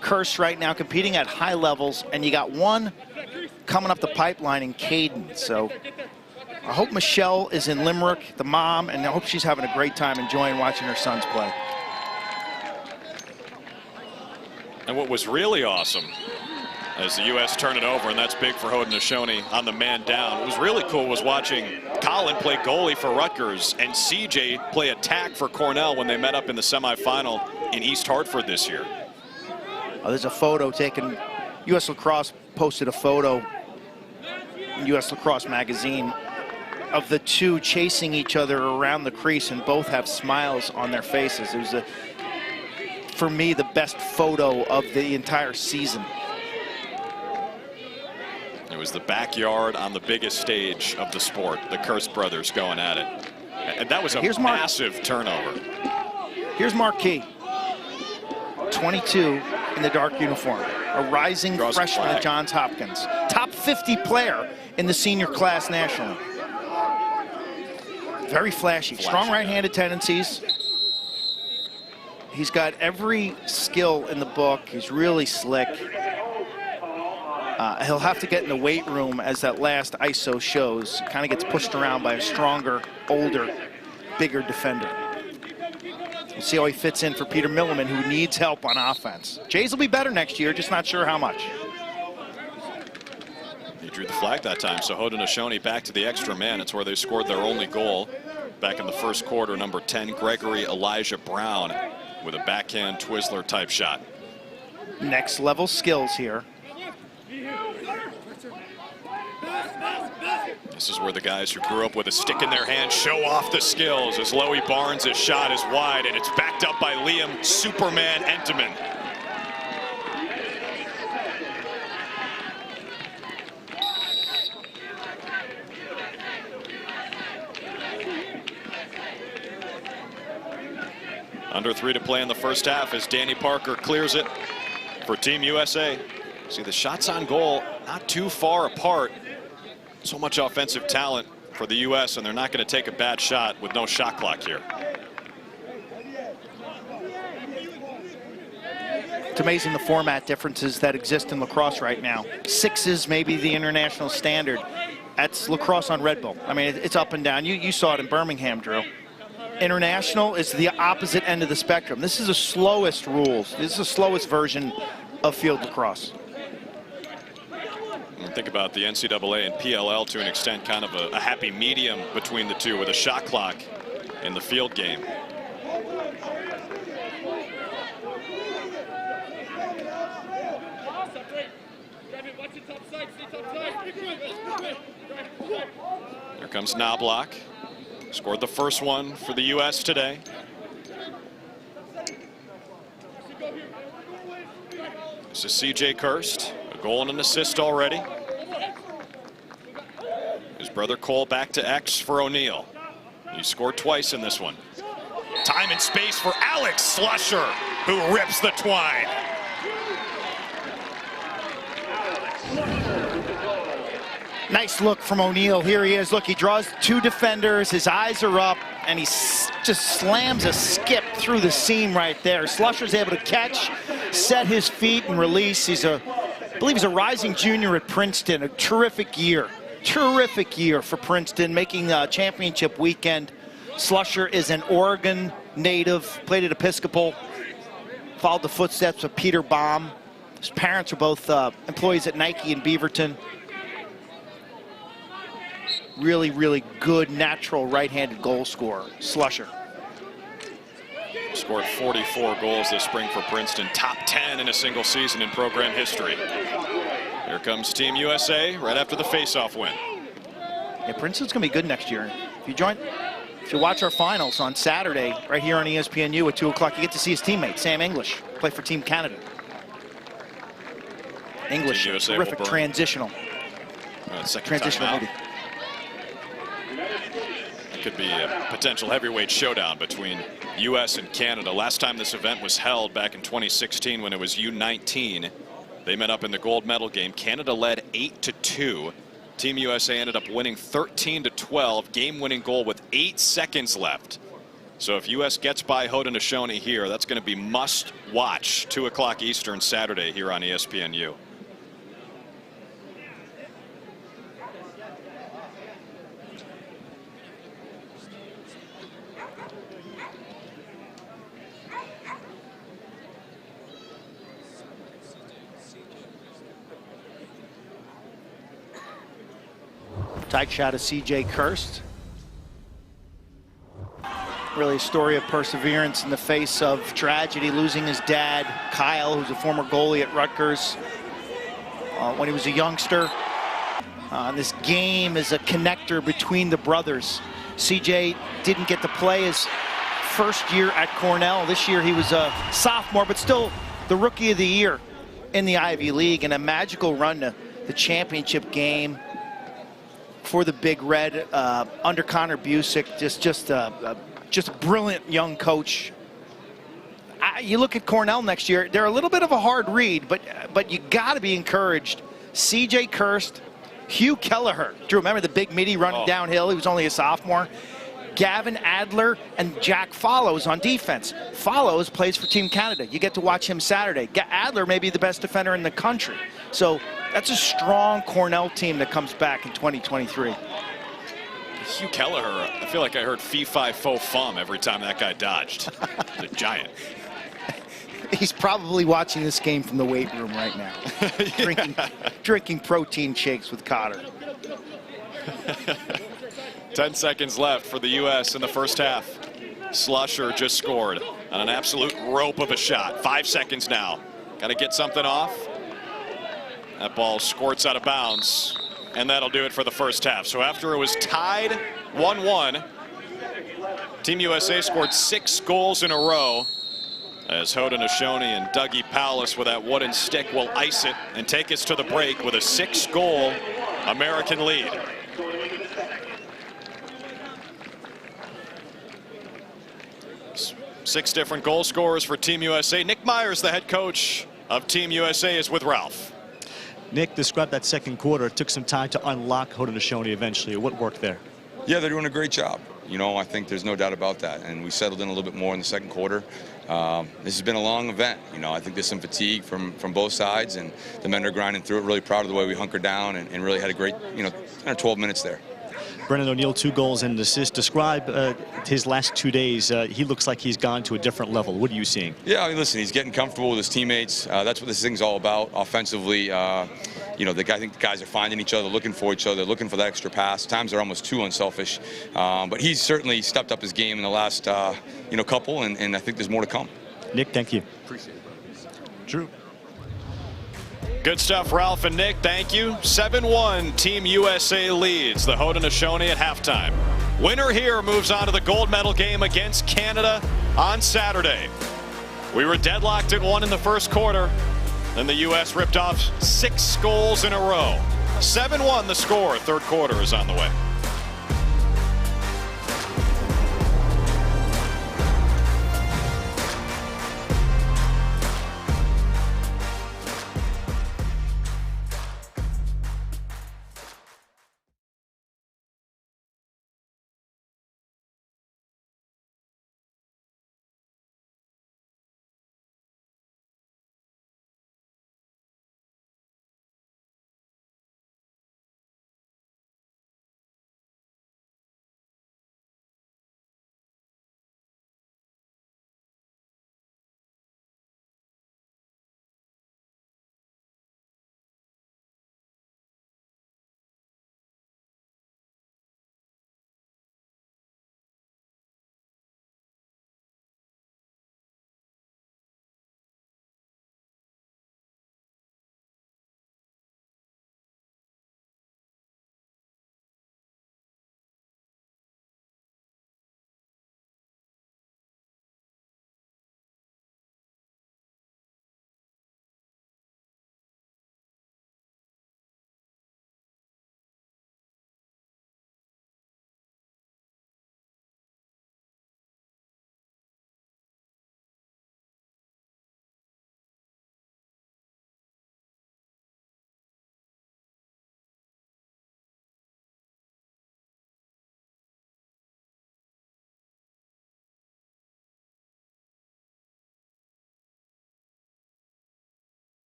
Kirst right now competing at high levels, and you got 1 coming up the pipeline in Caden. So I hope Michelle is in Limerick, the mom, and I hope she's having a great time enjoying watching her sons play. And what was really awesome, as the U.S. turned it over, and that's big for Haudenosaunee on the man down. What was really cool was watching Colin play goalie for Rutgers and C.J. play attack for Cornell when they met up in the semifinal in East Hartford this year. There's a photo taken. U.S. Lacrosse posted a photo in U.S. Lacrosse magazine of the 2 chasing each other around the crease, and both have smiles on their faces. It was, for me, the best photo of the entire season. It was the backyard on the biggest stage of the sport, the Kirst brothers going at it. And that was a massive turnover. Here's Marquis, 22 in the dark uniform, a rising freshman at Johns Hopkins. Top 50 player in the senior class nationally. Very flashy. Strong right-handed tendencies. He's got every skill in the book. He's really slick. He'll have to get in the weight room, as that last ISO shows. Kind of gets pushed around by a stronger, older, bigger defender. We'll see how he fits in for Peter Milliman, who needs help on offense. Jays will be better next year, just not sure how much. He drew the flag that time, so Haudenosaunee back to the extra man. It's where they scored their only goal back in the first quarter. Number 10, Gregory Elijah Brown, with a backhand Twizzler type shot. Next level skills here. This is where the guys who grew up with a stick in their hand show off the skills, as Loey Barnes' shot is wide, and it's backed up by Liam Superman Entenmann. Under 3 to play in the first half as Danny Parker clears it for Team USA. See, the shots on goal not too far apart. So much offensive talent for the U.S., and they're not going to take a bad shot with no shot clock here. It's amazing the format differences that exist in lacrosse right now. 6s may be the international standard. That's lacrosse on Red Bull. I mean, it's up and down. You saw it in Birmingham, Drew. International is the opposite end of the spectrum. This is the slowest rules. This is the slowest version of field lacrosse. Think about the NCAA and PLL to an extent, kind of a happy medium between the two, with a shot clock in the field game. Here comes Knobloch. Scored the first one for the U.S. today. This is C.J. Kirst. A goal and an assist already. His brother Cole back to X for O'Neill. He scored twice in this one. Time and space for Alex Slusher, who rips the twine. Nice look from O'Neill. Here he is. Look, he draws 2 defenders. His eyes are up, and he just slams a skip through the seam right there. Slusher's able to catch, set his feet, and release. I believe he's a rising junior at Princeton. A terrific year. Terrific year for Princeton, making championship weekend. Slusher is an Oregon native, played at Episcopal, followed the footsteps of Peter Baum. His parents are both employees at Nike in Beaverton. Really, really good natural right-handed goal scorer, Slusher. Scored 44 goals this spring for Princeton, top 10 in a single season in program history. Here comes Team USA right after the face-off win. Yeah, Princeton's gonna be good next year. If you watch our finals on Saturday, right here on ESPNU at 2 o'clock, you get to see his teammate, Sam English, play for Team Canada. English, terrific transitional. Transitional movie. It could be a potential heavyweight showdown between U.S. and Canada. Last time this event was held back in 2016 when it was U19. They met up in the gold medal game. Canada led 8-2. Team USA ended up winning 13-12. Game-winning goal with 8 seconds left. So if U.S. gets by Haudenosaunee here, that's going to be must-watch. 2 o'clock Eastern Saturday here on ESPNU. Tight shot of C.J. Kirst. Really a story of perseverance in the face of tragedy, losing his dad, Kyle, who's a former goalie at Rutgers when he was a youngster. This game is a connector between the brothers. C.J. didn't get to play his first year at Cornell. This year he was a sophomore, but still the rookie of the year in the Ivy League, and a magical run to the championship game for the Big Red under Connor Busick. Just a brilliant young coach. You look at Cornell next year, they're a little bit of a hard read, but you got to be encouraged. C.J. Kirst, Hugh Kelleher. Do you remember the big midi running downhill? He was only a sophomore. Gavin Adler and Jack Follows on defense. Follows plays for Team Canada. You get to watch him Saturday. Adler may be the best defender in the country. So that's a strong Cornell team that comes back in 2023. Hugh Kelleher, I feel like I heard fee-fi faux fum every time that guy dodged. The giant. He's probably watching this game from the weight room right now. drinking protein shakes with Cotter. 10 seconds left for the U.S. in the first half. Slusher just scored on an absolute rope of a shot. 5 seconds now. Got to get something off. That ball squirts out of bounds, and that'll do it for the first half. So after it was tied 1-1, Team USA scored 6 goals in a row, as Haudenosaunee and Dougie Powless with that wooden stick will ice it and take us to the break with a 6-goal American lead. Six different goal scorers for Team USA. Nick Myers, the head coach of Team USA, is with Ralph. Nick, described that second quarter. It took some time to unlock Haudenosaunee eventually. What worked there? Yeah, they're doing a great job. You know, I think there's no doubt about that. And we settled in a little bit more in the second quarter. This has been a long event. You know, I think there's some fatigue from both sides, and the men are grinding through it. Really proud of the way we hunkered down and really had a great, 10 or 12 minutes there. Brennan O'Neill, 2 goals and an assist. Describe his last 2 days. He looks like he's gone to a different level. What are you seeing? Yeah, I mean, listen, he's getting comfortable with his teammates. That's what this thing's all about. Offensively, I think the guys are finding each other, looking for each other, looking for that extra pass. Times they're almost too unselfish. But he's certainly stepped up his game in the last, couple, and I think there's more to come. Nick, thank you. Appreciate it. Drew. Good stuff, Ralph and Nick. Thank you. 7-1, Team USA leads the Haudenosaunee at halftime. Winner here moves on to the gold medal game against Canada on Saturday. We were deadlocked at 1 in the first quarter. Then the U.S. ripped off 6 goals in a row. 7-1 the score. Third quarter is on the way.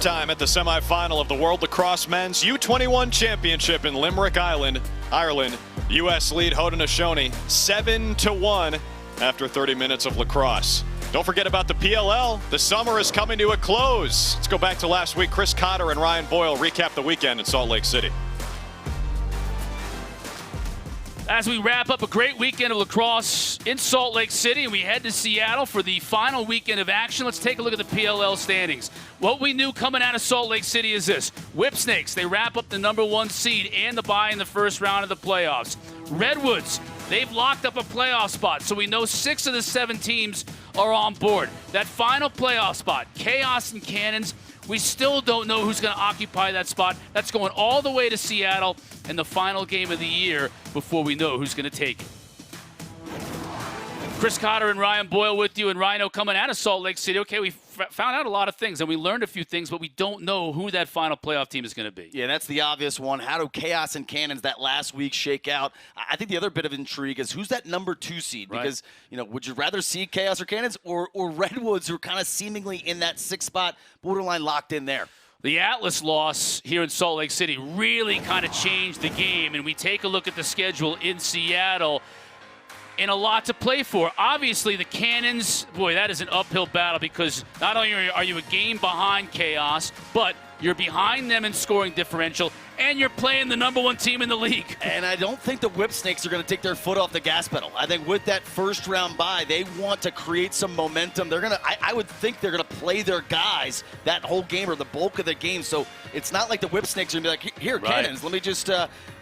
time at the semifinal of the World Lacrosse Men's U21 Championship in Limerick, Ireland. U.S. lead Haudenosaunee 7-1 after 30 minutes of lacrosse. Don't forget about the PLL. The summer is coming to a close. Let's go back to last week. Chris Cotter and Ryan Boyle recap the weekend in Salt Lake City. As we wrap up a great weekend of lacrosse in Salt Lake City, and we head to Seattle for the final weekend of action, let's take a look at the PLL standings. What we knew coming out of Salt Lake City is this. Whipsnakes, they wrap up the #1 seed and the bye in the first round of the playoffs. Redwoods, they've locked up a playoff spot, so we know 6 of the 7 teams are on board. That final playoff spot, Chaos and Cannons, we still don't know who's going to occupy that spot. That's going all the way to Seattle in the final game of the year before we know who's going to take it. Chris Cotter and Ryan Boyle with you, and Rhino coming out of Salt Lake City. Okay, we found out a lot of things, and we learned a few things, but we don't know who that final playoff team is going to be. Yeah, that's the obvious one. How do Chaos and Cannons that last week shake out? I think the other bit of intrigue is who's that #2 seed? Right. Because, you know, would you rather see Chaos or Cannons or Redwoods, who are kind of seemingly in that 6th spot, borderline locked in there? The Atlas loss here in Salt Lake City really kind of changed the game, and we take a look at the schedule in Seattle. And a lot to play for. Obviously, the Cannons, boy, that is an uphill battle because not only are you a game behind Chaos, but you're behind them in scoring differential, and you're playing the #1 team in the league. And I don't think the Whipsnakes are going to take their foot off the gas pedal. I think with that first round bye, they want to create some momentum. They're going to, I would think they're going to play their guys that whole game or the bulk of the game. So it's not like the Whipsnakes are going to be like, here, Right. Cannons, let me just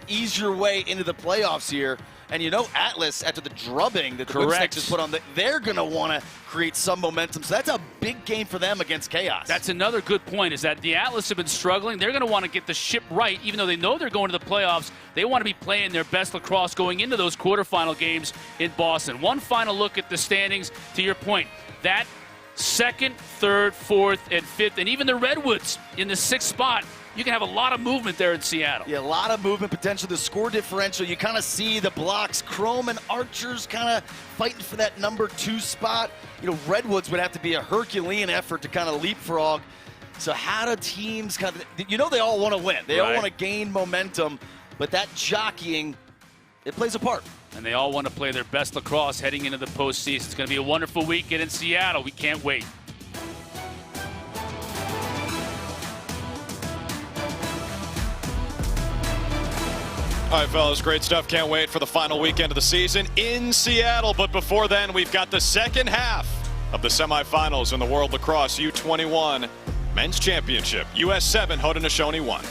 ease your way into the playoffs here. And you know, Atlas, after the drubbing that the Whipsnakes just put on, they're going to want to create some momentum. So that's a big game for them against Chaos. That's another good point, is that the Atlas have been struggling. They're going to want to get the ship right, even though they know they're going to the playoffs. They want to be playing their best lacrosse going into those quarterfinal games in Boston. One final look at the standings, to your point. That 2nd, 3rd, 4th, and 5th, and even the Redwoods in the 6th spot, you can have a lot of movement there in Seattle. Yeah, a lot of movement potential. The score differential, you kind of see the blocks. Chrome and Archers kind of fighting for that #2 spot. You know, Redwoods would have to be a Herculean effort to kind of leapfrog. So how do teams kind of, you know, they all want to win. They all want to gain momentum, but that jockeying, it plays a part. And they all want to play their best lacrosse heading into the postseason. It's going to be a wonderful weekend in Seattle. We can't wait. All right, fellas, great stuff. Can't wait for the final weekend of the season in Seattle. But before then, we've got the second half of the semifinals in the World Lacrosse U21 Men's Championship. US 7, Haudenosaunee 1.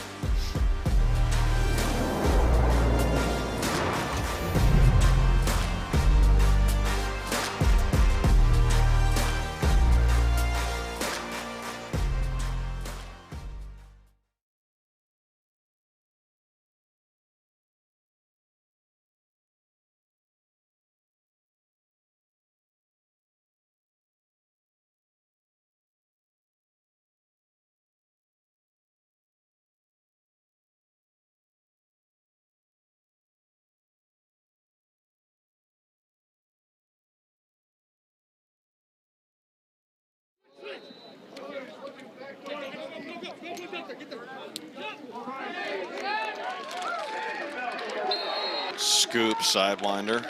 Scoop sidewinder.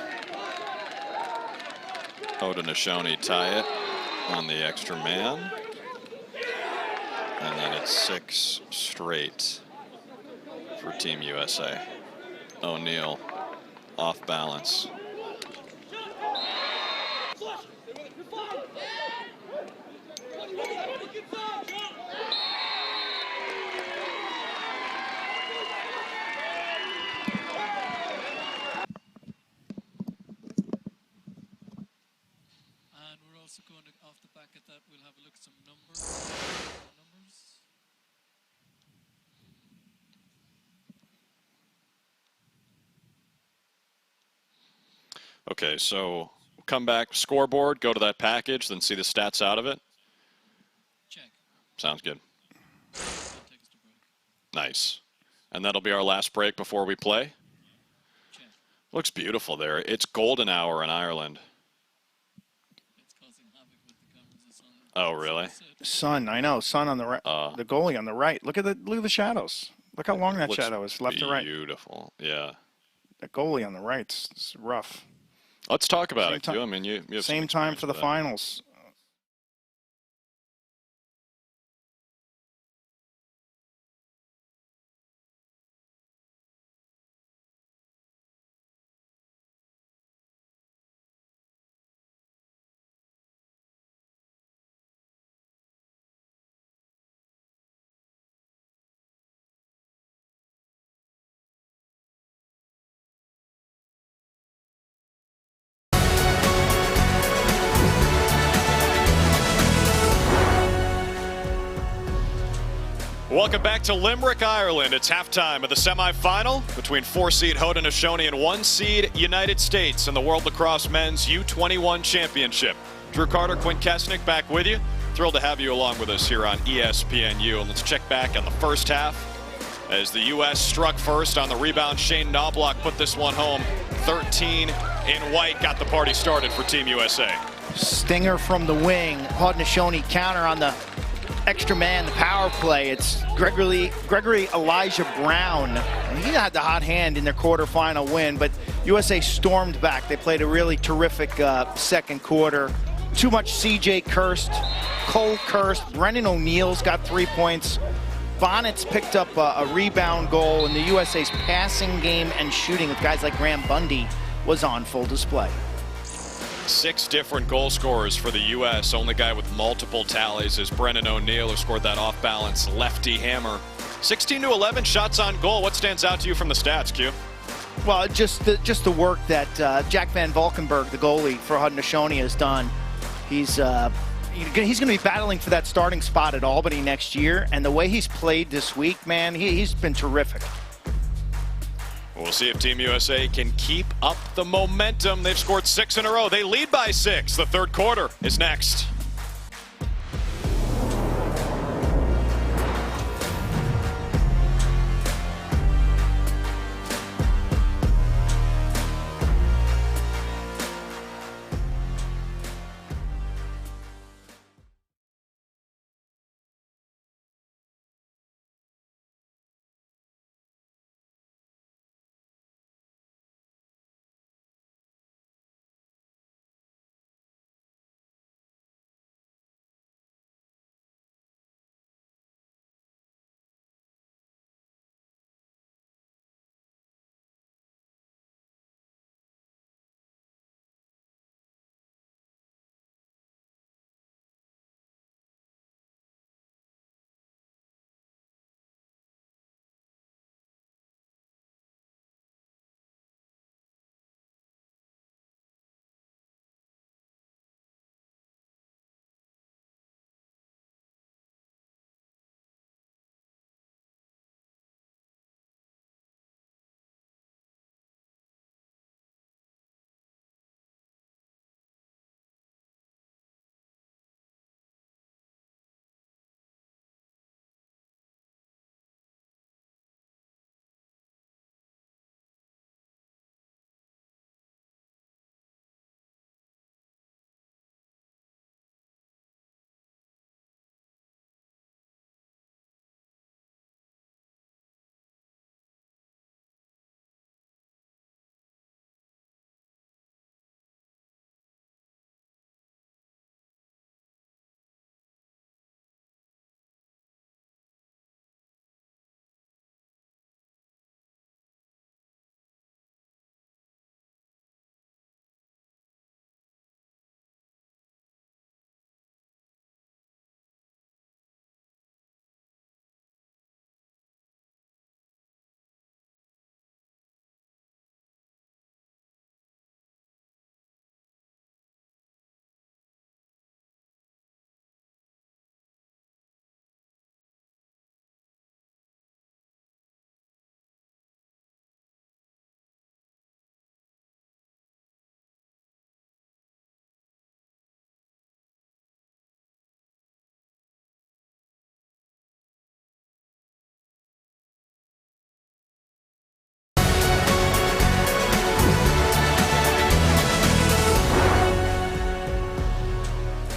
Haudenosaunee tie it on the extra man. And then it's 6 straight for Team USA. O'Neill off balance. Also going to, off the back of that, we'll have a look at some numbers. Okay, so come back, scoreboard, go to that package, then see the stats out of it. Check. Sounds good. Take us to break. Nice. And that'll be our last break before we play. Check. Looks beautiful there. It's golden hour in Ireland. It's causing havoc with the cameras. Oh, really? Son, I know. Son on the right. The goalie on the right. Look at the shadows. Look how long that Looks shadow is, left to right. Beautiful. Yeah. The goalie on the right's rough. Let's talk about Same it, time- Q. I mean, you have some Same time experience for the with that. finals. Welcome back to Limerick, Ireland. It's halftime of the semifinal between 4-seed Haudenosaunee and 1-seed United States in the World Lacrosse Men's U21 Championship. Drew Carter, Quint Kesnick back with you. Thrilled to have you along with us here on ESPNU. And let's check back on the first half as the U.S. struck first on the rebound. Shane Knobloch put this one home. 13 in white got the party started for Team USA. Stinger from the wing. Haudenosaunee counter on the extra man, the power play. It's Gregory Elijah Brown. And he had the hot hand in their quarterfinal win, but USA stormed back. They played a really terrific second quarter. Too much CJ cursed, Cole cursed, Brennan O'Neill's got 3 points. Bonnets picked up a rebound goal, and the USA's passing game and shooting with guys like Graham Bundy was on full display. 6 different goal scorers for the U.S. Only guy with multiple tallies is Brennan O'Neill, who scored that off-balance lefty hammer. 16-11 shots on goal. What stands out to you from the stats, Q? Well, just the work that Jack Van Valkenburg, the goalie for Haudenosaunee, has done. He's going to be battling for that starting spot at Albany next year, and the way he's played this week, man, he's been terrific. We'll see if Team USA can keep up the momentum. They've scored 6 in a row. They lead by 6. The third quarter is next.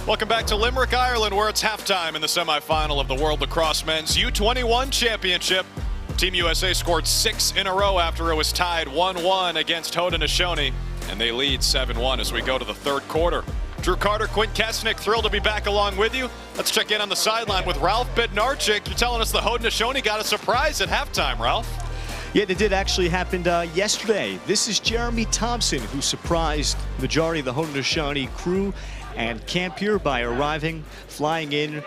Welcome back to Limerick, Ireland, where it's halftime in the semifinal of the World Lacrosse Men's U21 Championship. Team USA scored 6 in a row after it was tied 1-1 against Haudenosaunee, and they lead 7-1 as we go to the third quarter. Drew Carter, Quint Kesnick, thrilled to be back along with you. Let's check in on the sideline with Ralph Bednarczyk. You're telling us the Haudenosaunee got a surprise at halftime, Ralph. Yeah, it did actually happen yesterday. This is Jeremy Thompson, who surprised the majority of the Haudenosaunee crew and camp here by flying in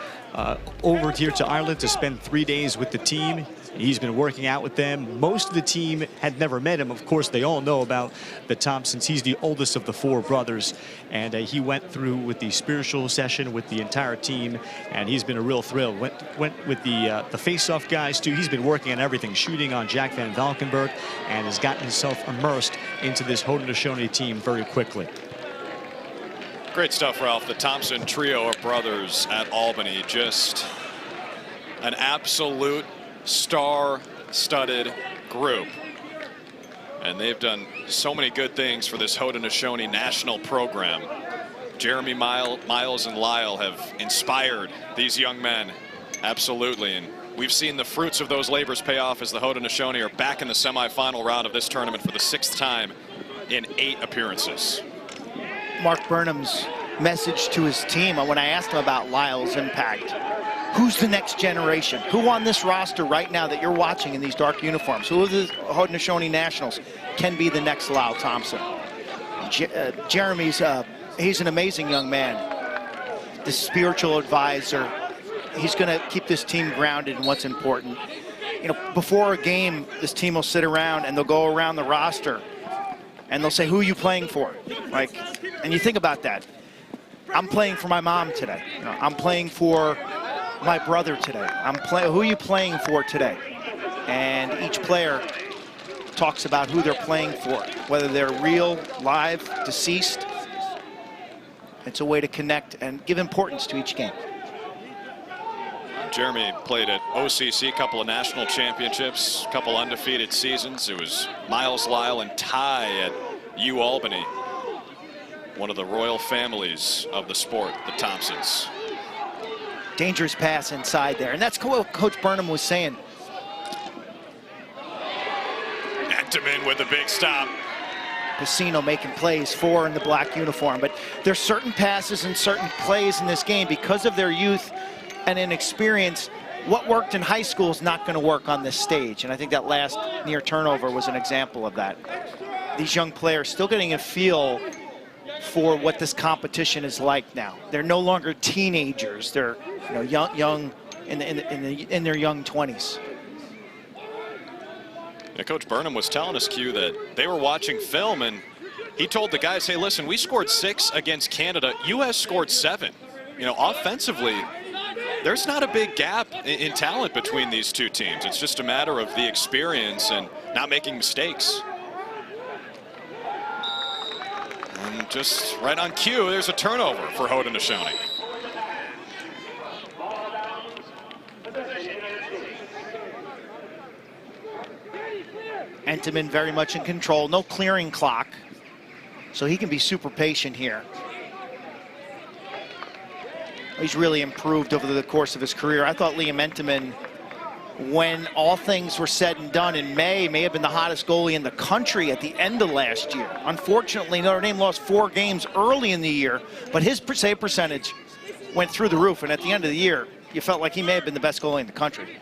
over here to Ireland to spend 3 days with the team. He's been working out with them. Most of the team had never met him. Of course, they all know about the Thompsons. He's the oldest of the 4 brothers, and he went through with the spiritual session with the entire team, and he's been a real thrill. Went with the face-off guys, too. He's been working on everything, shooting on Jack Van Valkenburg, and has gotten himself immersed into this Haudenosaunee team very quickly. Great stuff, Ralph. The Thompson trio of brothers at Albany, just an absolute star-studded group. And they've done so many good things for this Haudenosaunee national program. Jeremy, Miles, and Lyle have inspired these young men, absolutely. And we've seen the fruits of those labors pay off as the Haudenosaunee are back in the semifinal round of this tournament for the 6th time in 8 appearances. Mark Burnham's message to his team when I asked him about Lyle's impact. Who's the next generation? Who on this roster right now that you're watching in these dark uniforms, who are the Haudenosaunee Nationals, can be the next Lyle Thompson? Jeremy's, he's an amazing young man. The spiritual advisor. He's going to keep this team grounded in what's important. You know, before a game, this team will sit around and they'll go around the roster and they'll say, who are you playing for? Like, and you think about that. I'm playing for my mom today. You know, I'm playing for my brother today. Who are you playing for today? And each player talks about who they're playing for, whether they're real, live, deceased. It's a way to connect and give importance to each game. Jeremy played at OCC, a couple of national championships, a couple undefeated seasons. It was Miles, Lyle, and Ty at U Albany. One of the royal families of the sport, the Thompsons. Dangerous pass inside there, and that's what Coach Burnham was saying. Entenmann with a big stop. Casino making plays, 4 in the black uniform, but there's certain passes and certain plays in this game because of their youth and inexperience. What worked in high school is not going to work on this stage, and I think that last near turnover was an example of that. These young players still getting a feel for what this competition is like now. They're no longer teenagers. They're, you know, young in their young 20s. Yeah, Coach Burnham was telling us, Q, that they were watching film and he told the guys, hey, listen, we scored 6 against Canada. U.S. scored 7. You know, offensively, there's not a big gap in talent between these two teams. It's just a matter of the experience and not making mistakes. And just right on cue, there's a turnover for Haudenosaunee. Entenmann very much in control. No clearing clock, so he can be super patient here. He's really improved over the course of his career. I thought Liam Entenmann, when all things were said and done in May have been the hottest goalie in the country at the end of last year. Unfortunately, Notre Dame lost 4 games early in the year, but his save percentage went through the roof, and at the end of the year, you felt like he may have been the best goalie in the country.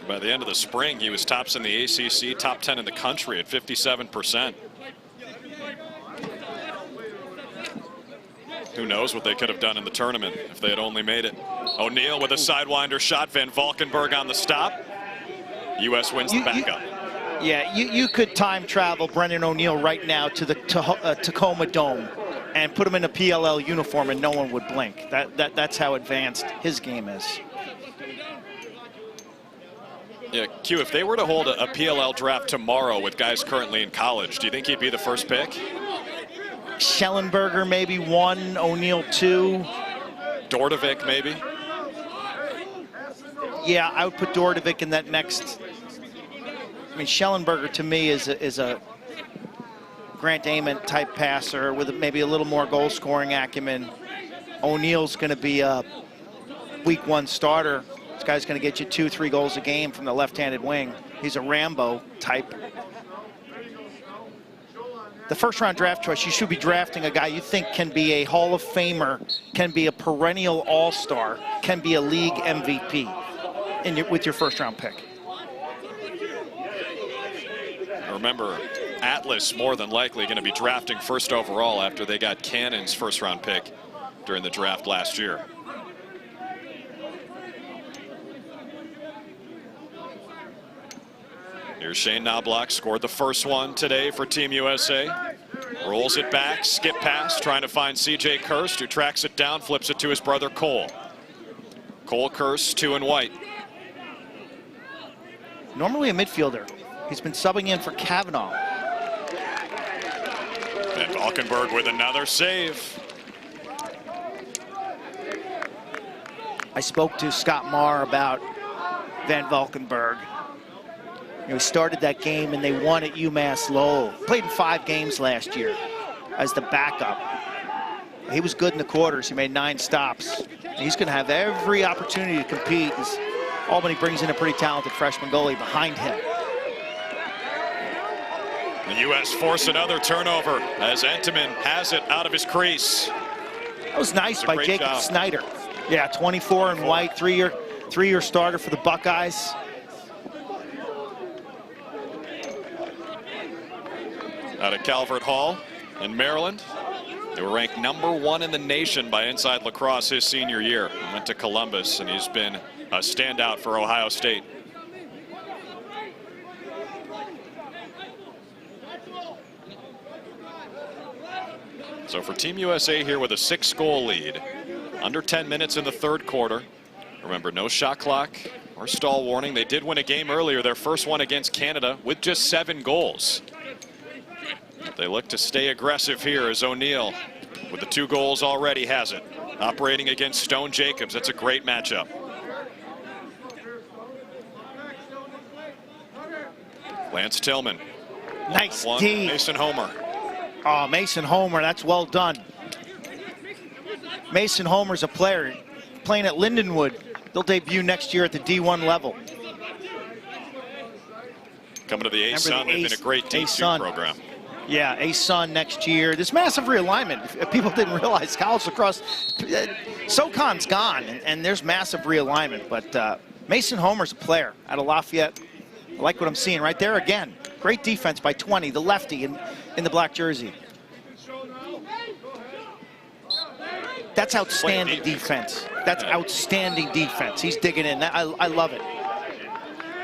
By the end of the spring, he was tops in the ACC, top 10 in the country at 57%. Who knows what they could have done in the tournament if they had only made it. O'Neal with a sidewinder shot. Van Valkenburg on the stop. U.S. wins the backup. Yeah, you could time travel Brendan O'Neal right now to the Tacoma Dome and put him in a PLL uniform and no one would blink. That's how advanced his game is. Yeah, Q, if they were to hold a PLL draft tomorrow with guys currently in college, do you think he'd be the first pick? Schellenberger maybe 1, O'Neal 2. Dordovic maybe? Yeah, I would put Dordovic in that next. I mean, Schellenberger to me is a Grant Ament type passer with maybe a little more goal scoring acumen. O'Neal's going to be a week 1 starter. This guy's going to get you 2-3 goals a game from the left-handed wing. He's a Rambo type. The first-round draft choice, you should be drafting a guy you think can be a Hall of Famer, can be a perennial all-star, can be a league MVP with your first-round pick. Remember, Atlas more than likely going to be drafting first overall after they got Cannon's first-round pick during the draft last year. Here's Shane Knobloch, scored the first one today for Team USA. Rolls it back, skip pass, trying to find C.J. Kirst, who tracks it down, flips it to his brother Cole. Cole Kirst, 2 in white. Normally a midfielder. He's been subbing in for Kavanaugh. And Valkenburg with another save. I spoke to Scott Marr about Van Valkenburg. He started that game and they won at UMass Lowell. Played in 5 games last year as the backup. He was good in the quarters. He made 9 stops. He's going to have every opportunity to compete as Albany brings in a pretty talented freshman goalie behind him. The U.S. force another turnover as Entenmann has it out of his crease. That was nice by Jacob Snyder. Yeah, 24 in white, three-year starter for the Buckeyes. Out of Calvert Hall in Maryland. They were ranked #1 in the nation by Inside Lacrosse his senior year. He went to Columbus, and he's been a standout for Ohio State. So for Team USA here with a 6-goal lead, under 10 minutes in the 3rd quarter. Remember, no shot clock or stall warning. They did win a game earlier, their first one against Canada, with just 7 goals. They look to stay aggressive here as O'Neal, with the 2 goals already, has it. Operating against Stone Jacobs. That's a great matchup. Lance Tillman. Nice one. D. Mason Homer. Oh, Mason Homer, that's well done. Mason Homer's a player playing at Lindenwood. They'll debut next year at the D1 level. Coming to the A-Sun, they've been a great D2 program. Yeah, A-Sun next year. This massive realignment. If people didn't realize college lacrosse, SoCon's gone, and there's massive realignment. But Mason Homer's a player out of Lafayette. I like what I'm seeing right there again. Great defense by 20, the lefty in the black jersey. That's outstanding defense. That's outstanding defense. He's digging in. I love it.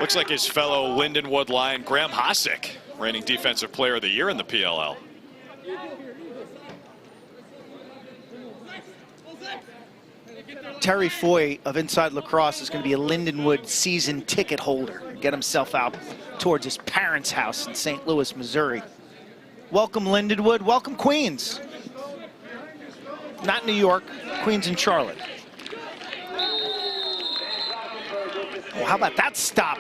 Looks like his fellow Lindenwood Lion, Graham Hosick, reigning Defensive Player of the Year in the PLL. Terry Foy of Inside Lacrosse is going to be a Lindenwood season ticket holder. Get himself out towards his parents' house in St. Louis, Missouri. Welcome, Lindenwood. Welcome, Queens. Not New York, Queens and Charlotte. Oh, how about that stop?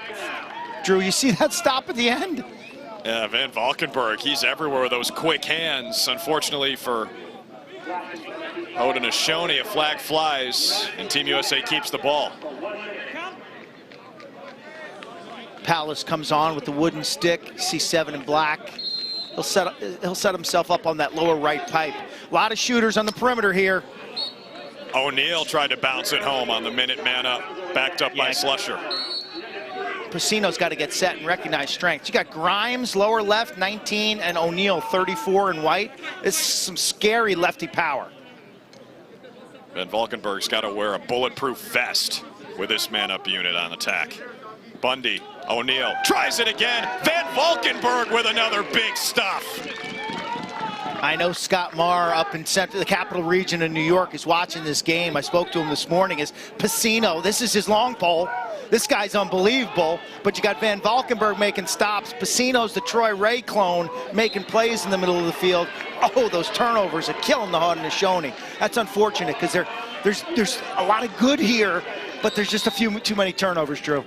Drew, you see that stop at the end? Yeah, Van Valkenburg, he's everywhere with those quick hands. Unfortunately for Haudenosaunee, a flag flies, and Team USA keeps the ball. Palace comes on with the wooden stick, C7 in black. He'll set himself up on that lower right pipe. A lot of shooters on the perimeter here. O'Neal tried to bounce it home on the minute man up, backed up by Slusher. Pacino's got to get set and recognize strength. You got Grimes, lower left, 19, and O'Neal, 34 in white. It's some scary lefty power. Van Valkenburg's got to wear a bulletproof vest with this man-up unit on attack. Bundy, O'Neal, tries it again. Van Valkenburg with another big stuff. I know Scott Marr up in the capital region of New York is watching this game. I spoke to him this morning. As Pacino, this is his long pole. This guy's unbelievable, but you got Van Valkenburg making stops. Pacino's the Troy Ray clone, making plays in the middle of the field. Oh, those turnovers are killing the Haudenosaunee. That's unfortunate because there's a lot of good here, but there's just a few too many turnovers, Drew.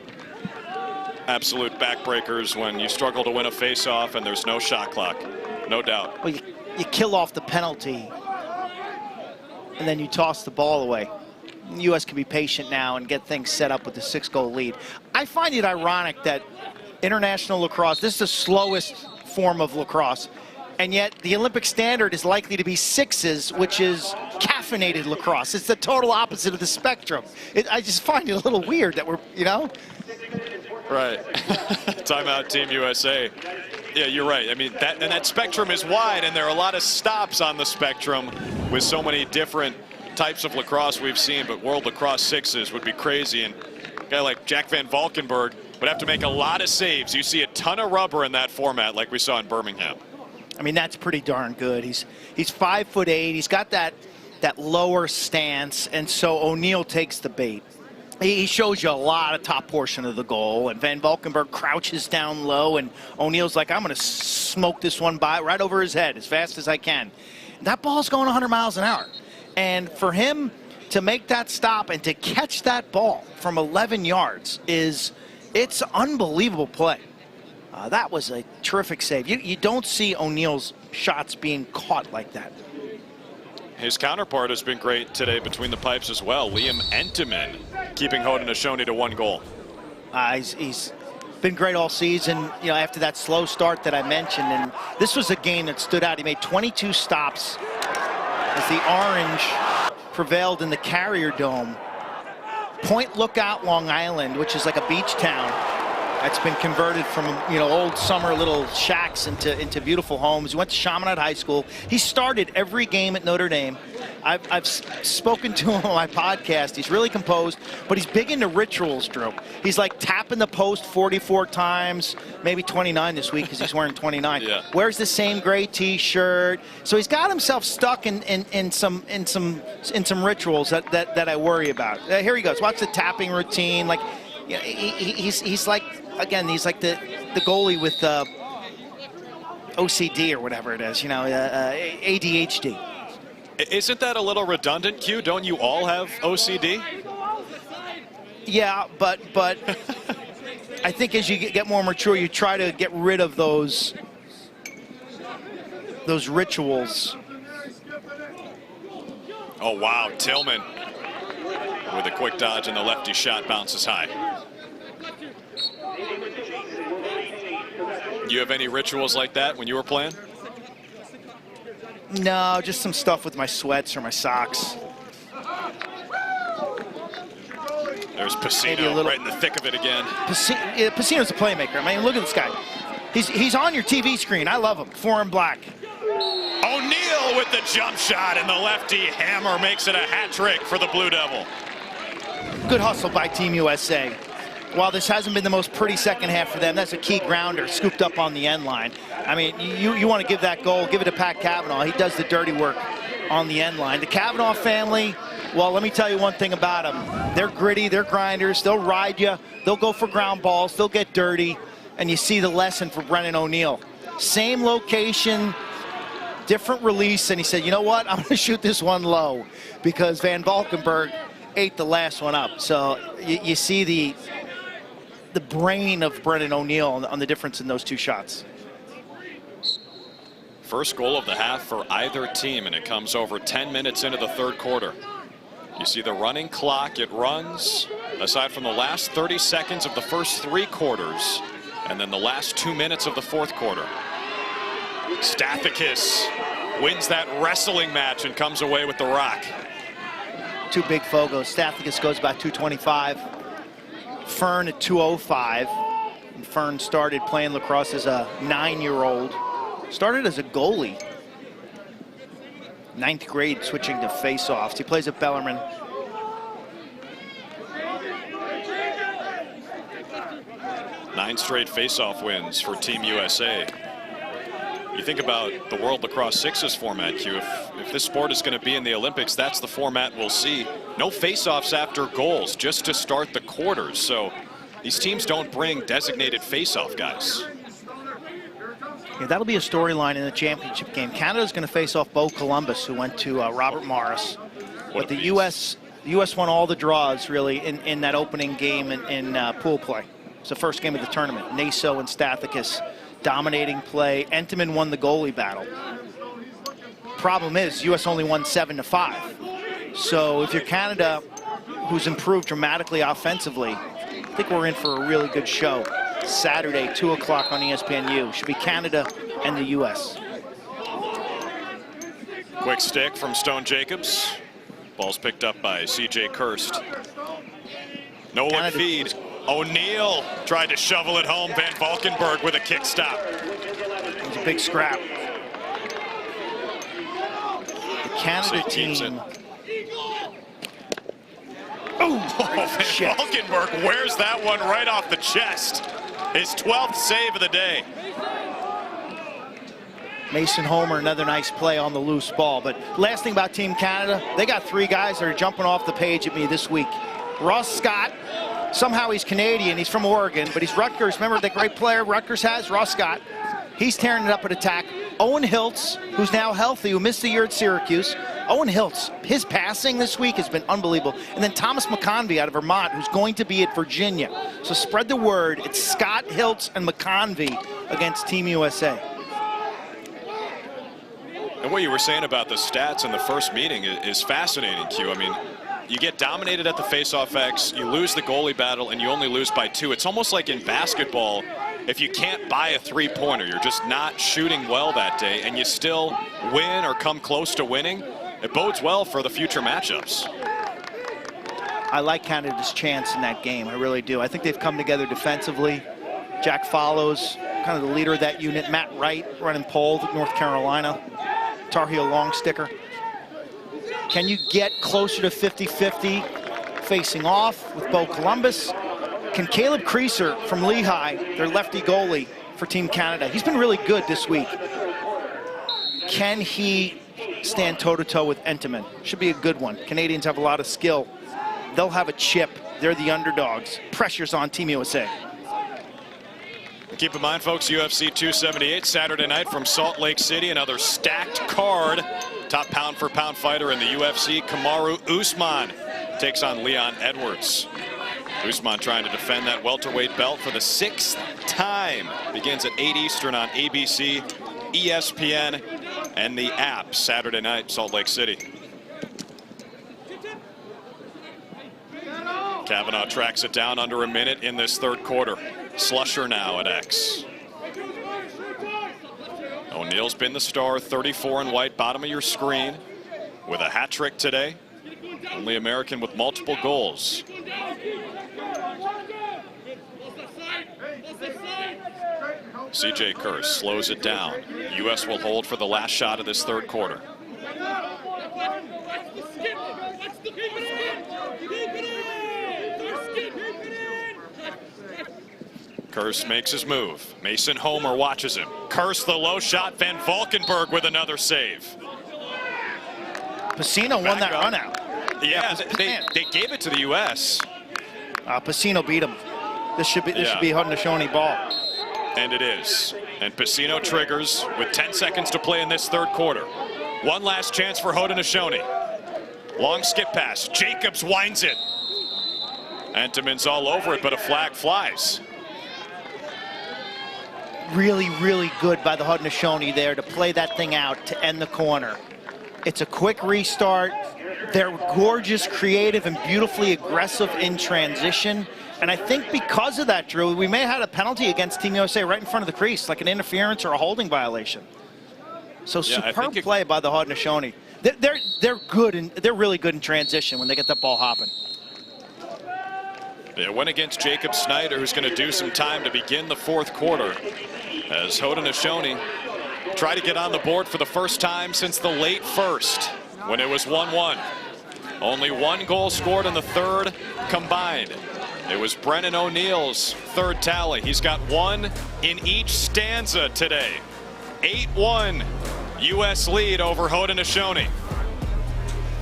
Absolute backbreakers when you struggle to win a face-off and there's no shot clock, no doubt. Well, you kill off the penalty. and then you toss the ball away. The U.S. can be patient now and get things set up with the 6-goal lead. I find it ironic that international lacrosse, this is the slowest form of lacrosse, and yet the Olympic standard is likely to be 6s, which is caffeinated lacrosse. It's the total opposite of the spectrum. I just find it a little weird that we're, you know? Right. Timeout, Team USA. Yeah, you're right. I mean, that spectrum is wide, and there are a lot of stops on the spectrum with so many different types of lacrosse we've seen, but World Lacrosse 6s would be crazy, and a guy like Jack Van Valkenburg would have to make a lot of saves. You see a ton of rubber in that format like we saw in Birmingham. I mean, that's pretty darn good. He's 5'8". He's got that lower stance, and so O'Neill takes the bait. He shows you a lot of top portion of the goal, and Van Valkenburg crouches down low, and O'Neill's like, I'm going to smoke this one by right over his head as fast as I can. That ball's going 100 miles an hour. And for him to make that stop and to catch that ball from 11 yards it's unbelievable play. That was a terrific save. You don't see O'Neill's shots being caught like that. His counterpart has been great today between the pipes as well. Liam Entenmann keeping Haudenosaunee to 1 goal. He's been great all season, you know, after that slow start that I mentioned. And this was a game that stood out. He made 22 stops as the orange prevailed in the Carrier Dome. Point Lookout, Long Island, which is like a beach town that's been converted from, you know, old summer little shacks into beautiful homes. He went to Chaminade High School. He started every game at Notre Dame. I've spoken to him on my podcast. He's really composed, but he's big into rituals, Drew. He's like tapping the post 44 times, maybe 29 this week because he's wearing 29. Yeah. Wears the same gray T-shirt. So he's got himself stuck in some rituals that I worry about. Here he goes. Watch the tapping routine. Like, you know, he's like, again, he's like the goalie with OCD or whatever it is, you know, ADHD. Isn't that a little redundant, Q? Don't you all have OCD? Yeah, but I think as you get more mature, you try to get rid of those rituals. Oh, wow. Tillman with a quick dodge, and the lefty shot bounces high. You have any rituals like that when you were playing? No, just some stuff with my sweats or my socks. There's Pacino right in the thick of it again. Pacino's a playmaker. I mean, look at this guy. He's on your TV screen. I love him. 4 in black. O'Neill with the jump shot, and the lefty hammer makes it a hat trick for the Blue Devil. Good hustle by Team USA. While this hasn't been the most pretty second half for them, that's a key grounder scooped up on the end line. I mean, you want to give that goal, give it to Pat Cavanaugh. He does the dirty work on the end line. The Cavanaugh family, well, let me tell you one thing about them. They're gritty, they're grinders, they'll ride you, they'll go for ground balls, they'll get dirty, and you see the lesson for Brennan O'Neill. Same location, different release, and he said, you know what, I'm going to shoot this one low because Van Valkenburg ate the last one up. So you see the brain of Brennan O'Neill on the difference in those 2 shots. First goal of the half for either team, and it comes over 10 minutes into the 3rd quarter. You see the running clock. It runs aside from the last 30 seconds of the first 3 quarters, and then the last 2 minutes of the 4th quarter. Stathakis wins that wrestling match and comes away with the rock. 2 big fogos. Stathakis goes about 225. Fern at 205. And Fern started playing lacrosse as a 9-year-old. Started as a goalie. 9th grade, switching to face-offs. He plays at Bellarmine. Nine straight face-off wins for Team USA. You think about the World Lacrosse 6s format, Q. If this sport is going to be in the Olympics, that's the format we'll see. No face-offs after goals, just to start the quarters. So these teams don't bring designated face-off guys. Yeah, that'll be a storyline in the championship game. Canada's going to face off Bo Columbus, who went to Robert Morris. But the U.S. won all the draws, really, in that opening game in pool play. It's the first game of the tournament. Naso and Stathakis dominating play. Entenmann won the goalie battle. Problem is, U.S. only won 7-5. So if you're Canada, who's improved dramatically offensively, I think we're in for a really good show. Saturday, 2 o'clock on ESPNU. Should be Canada and the U.S. Quick stick from Stone Jacobs. Ball's picked up by C.J. Kirst. No-look feed. O'Neal tried to shovel it home. Van Valkenburg with a kick stop. It was a big scrap. The Canada team. Oh, Van Valkenburg wears that one right off the chest. His 12th save of the day. Mason Homer, another nice play on the loose ball. But last thing about Team Canada, they got 3 guys that are jumping off the page at me this week. Ross Scott, somehow he's Canadian, he's from Oregon, but he's Rutgers. Remember the great player Rutgers has, Ross Scott? He's tearing it up at attack. Owen Hiltz, who's now healthy, who missed the year at Syracuse. Owen Hiltz, his passing this week has been unbelievable. And then Thomas McConvey out of Vermont, who's going to be at Virginia. So spread the word. It's Scott, Hiltz, and McConvey against Team USA. And what you were saying about the stats in the first meeting is fascinating, Q. I mean, you get dominated at the face-off X, you lose the goalie battle, and you only lose by 2. It's almost like in basketball, if you can't buy a three-pointer, you're just not shooting well that day, and you still win or come close to winning, it bodes well for the future matchups. I like Canada's chance in that game, I really do. I think they've come together defensively. Jack Follows, kind of the leader of that unit. Matt Wright running pole, North Carolina. Tar Heel long sticker. Can you get closer to 50-50 facing off with Bo Columbus? Can Caleb Creaser from Lehigh, their lefty goalie for Team Canada, he's been really good this week. Can he stand toe-to-toe with Entenmann? Should be a good one. Canadians have a lot of skill. They'll have a chip. They're the underdogs. Pressure's on Team USA. Keep in mind, folks, UFC 278 Saturday night from Salt Lake City. Another stacked card. Top pound-for-pound fighter in the UFC, Kamaru Usman, takes on Leon Edwards. Usman trying to defend that welterweight belt for the 6th time. Begins at 8 Eastern on ABC, ESPN, and the app Saturday night, Salt Lake City. Kavanaugh tracks it down under a minute in this third quarter. Slusher now at X. O'Neal's been the star, 34 in white, bottom of your screen, with a hat trick today. Only American with multiple goals. C.J. Kirst slows it down. U.S. will hold for the last shot of this third quarter. Kirst makes his move. Mason Homer watches him. Kirst the low shot. Van Valkenburg with another save. Pacino won that run out. Yeah, they gave it to the U.S. Pacino beat him. This should be Haudenosaunee ball. And it is. And Pacino triggers with 10 seconds to play in this third quarter. One last chance for Haudenosaunee. Long skip pass. Jacobs winds it. Entenmann's all over it, but a flag flies. Really, really good by the Haudenosaunee there to play that thing out to end the corner. It's a quick restart. They're gorgeous, creative, and beautifully aggressive in transition. And I think because of that, Drew, we may have had a penalty against Team USA right in front of the crease, like an interference or a holding violation. So superb play by the Haudenosaunee. They're good, and they're really good in transition when they get that ball hopping. It went against Jacob Snyder, who's going to do some time to begin the fourth quarter, as Haudenosaunee tried to get on the board for the first time since the late first, when it was 1-1. Only one goal scored in the third combined. It was Brennan O'Neal's third tally. He's got one in each stanza today. 8-1 U.S. lead over Haudenosaunee.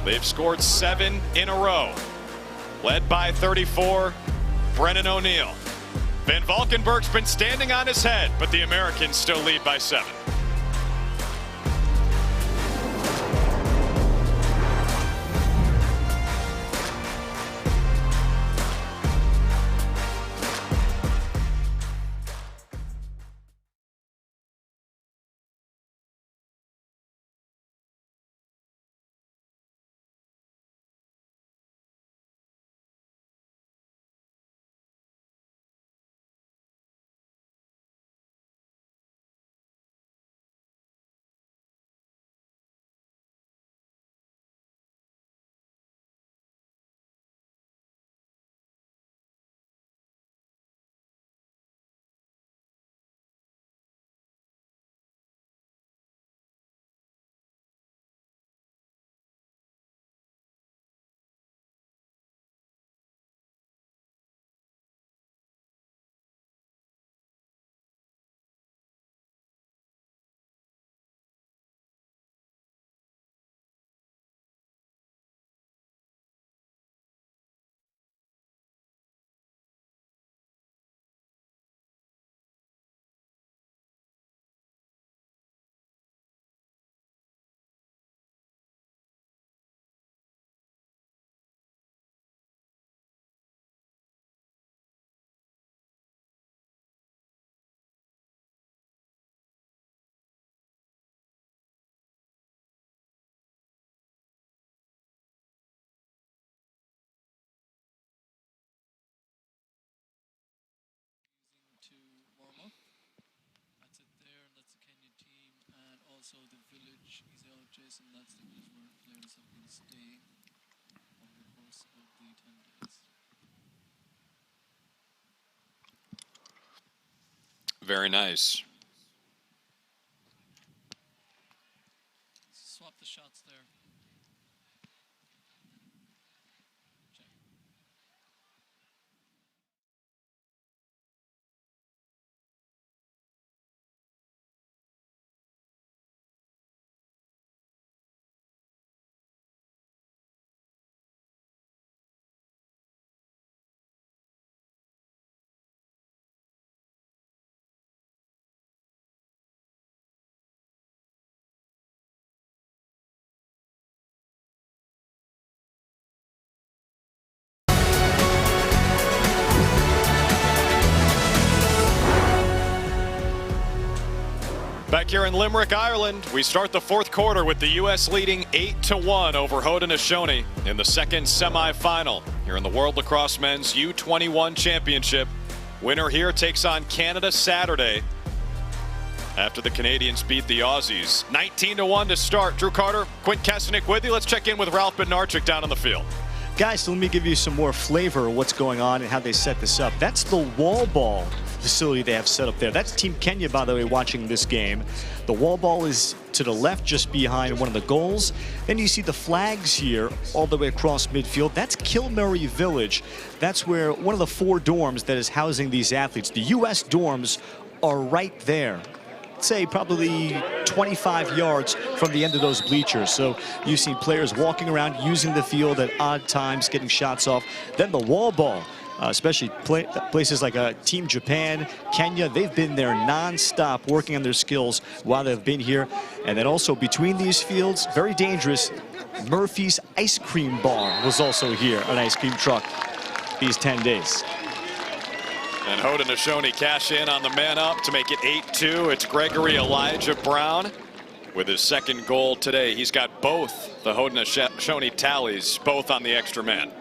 They've scored 7 in a row. Led by 34, Brennan O'Neal. Van Valkenburg's been standing on his head, but the Americans still lead by 7. also the village is adjacent. That's the village where players have been staying over the course of the 10 days. Very nice. Swap the shots there. Check. Back here in Limerick, Ireland, we start the fourth quarter with the U.S. leading 8-1 over Haudenosaunee in the second semifinal here in the World Lacrosse Men's U21 Championship. Winner here takes on Canada Saturday after the Canadians beat the Aussies. 19-1 to start. Drew Carter, Quint Kesenick with you. Let's check in with Ralph Bednarczyk down on the field. Guys, so let me give you some more flavor of what's going on and how they set this up. That's the wall ball facility they have set up there. That's Team Kenya, by the way, watching this game. The wall ball is to the left, just behind one of the goals. Then you see the flags here all the way across midfield. That's Kilmurray Village. That's where one of the 4 dorms that is housing these athletes. The U.S. dorms are right there. Say probably 25 yards from the end of those bleachers. So you've seen players walking around using the field at odd times, getting shots off. Then the wall ball, especially places like Team Japan, Kenya, they've been there non-stop working on their skills while they've been here. And then also between these fields, very dangerous, Murphy's Ice Cream Bar was also here, an ice cream truck, these 10 days. And Haudenosaunee cash in on the man up to make it 8-2. It's Gregory Elijah Brown with his second goal today. He's got both the Haudenosaunee tallies, both on the extra man.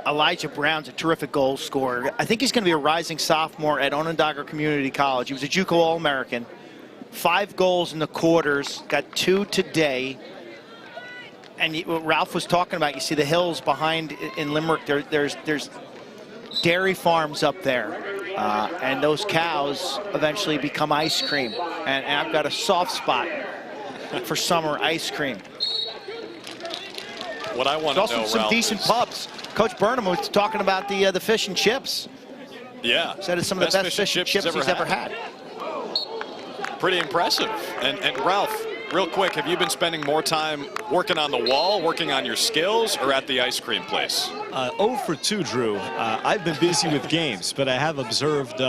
Elijah Brown's a terrific goal scorer. I think he's going to be a rising sophomore at Onondaga Community College. He was a JUCO All-American. 5 goals in the quarters, got 2 today. And what Ralph was talking about, you see the hills behind in Limerick. There's dairy farms up there, and those cows eventually become ice cream. And I've got a soft spot for summer ice cream. What I want to know, also some Ralph, decent pubs. Coach Burnham was talking about the fish and chips. Yeah, said it's some of the best fish and chips he's ever had. Pretty impressive. And Ralph, real quick, have you been spending more time working on the wall, working on your skills, or at the ice cream place? 0 for 2, Drew. I've been busy with games, but I have observed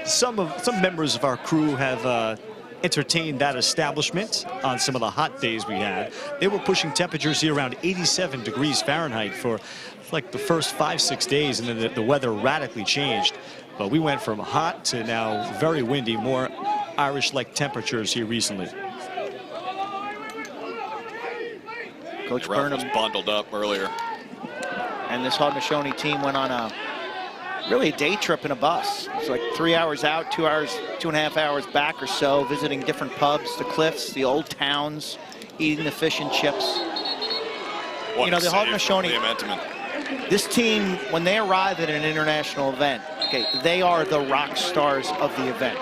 some members of our crew have entertained that establishment on some of the hot days we had. They were pushing temperatures here around 87 degrees Fahrenheit for like the first 5-6 days, and then the weather radically changed. But we went from hot to now very windy, more Irish-like temperatures here recently. Coach Ralph Burnham was bundled up earlier. And this Haudenosaunee team went on a really a day trip in a bus. It's like 3 hours out, 2 hours, 2.5 hours back or so, visiting different pubs, the cliffs, the old towns, eating the fish and chips. What you know, the Haudenosaunee, this team, when they arrive at an international event, okay, they are the rock stars of the event.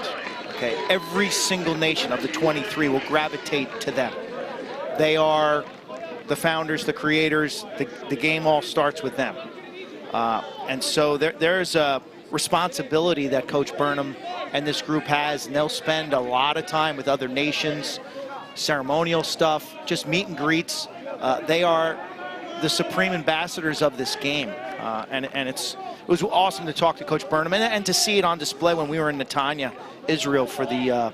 Okay, every single nation of the 23 will gravitate to them. They are the founders, the creators. The game all starts with them. And so there's a responsibility that Coach Burnham and this group has, and they'll spend a lot of time with other nations, ceremonial stuff, just meet and greets. They are the supreme ambassadors of this game. And it was awesome to talk to Coach Burnham and to see it on display when we were in Netanya, Israel, for the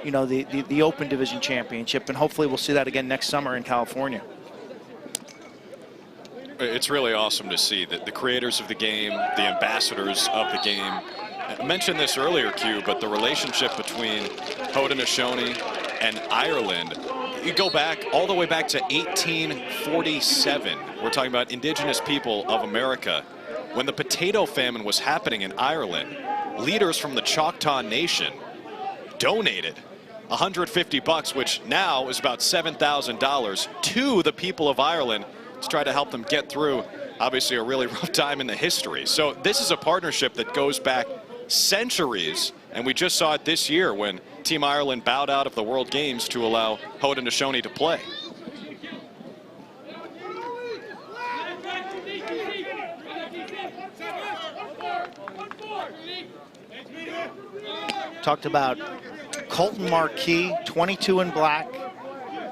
the Open Division Championship, and hopefully we'll see that again next summer in California. It's really awesome to see that the creators of the game, the ambassadors of the game. I mentioned this earlier, Q, but the relationship between Haudenosaunee and Ireland, you go back all the way back to 1847. We're talking about indigenous people of America. When the potato famine was happening in Ireland, leaders from the Choctaw Nation donated $150, which now is about $7,000 to the people of Ireland to try to help them get through, obviously, a really rough time in the history. So this is a partnership that goes back centuries, and we just saw it this year when Team Ireland bowed out of the World Games to allow Haudenosaunee to play. Talked about Colton Marquis, 22 in black.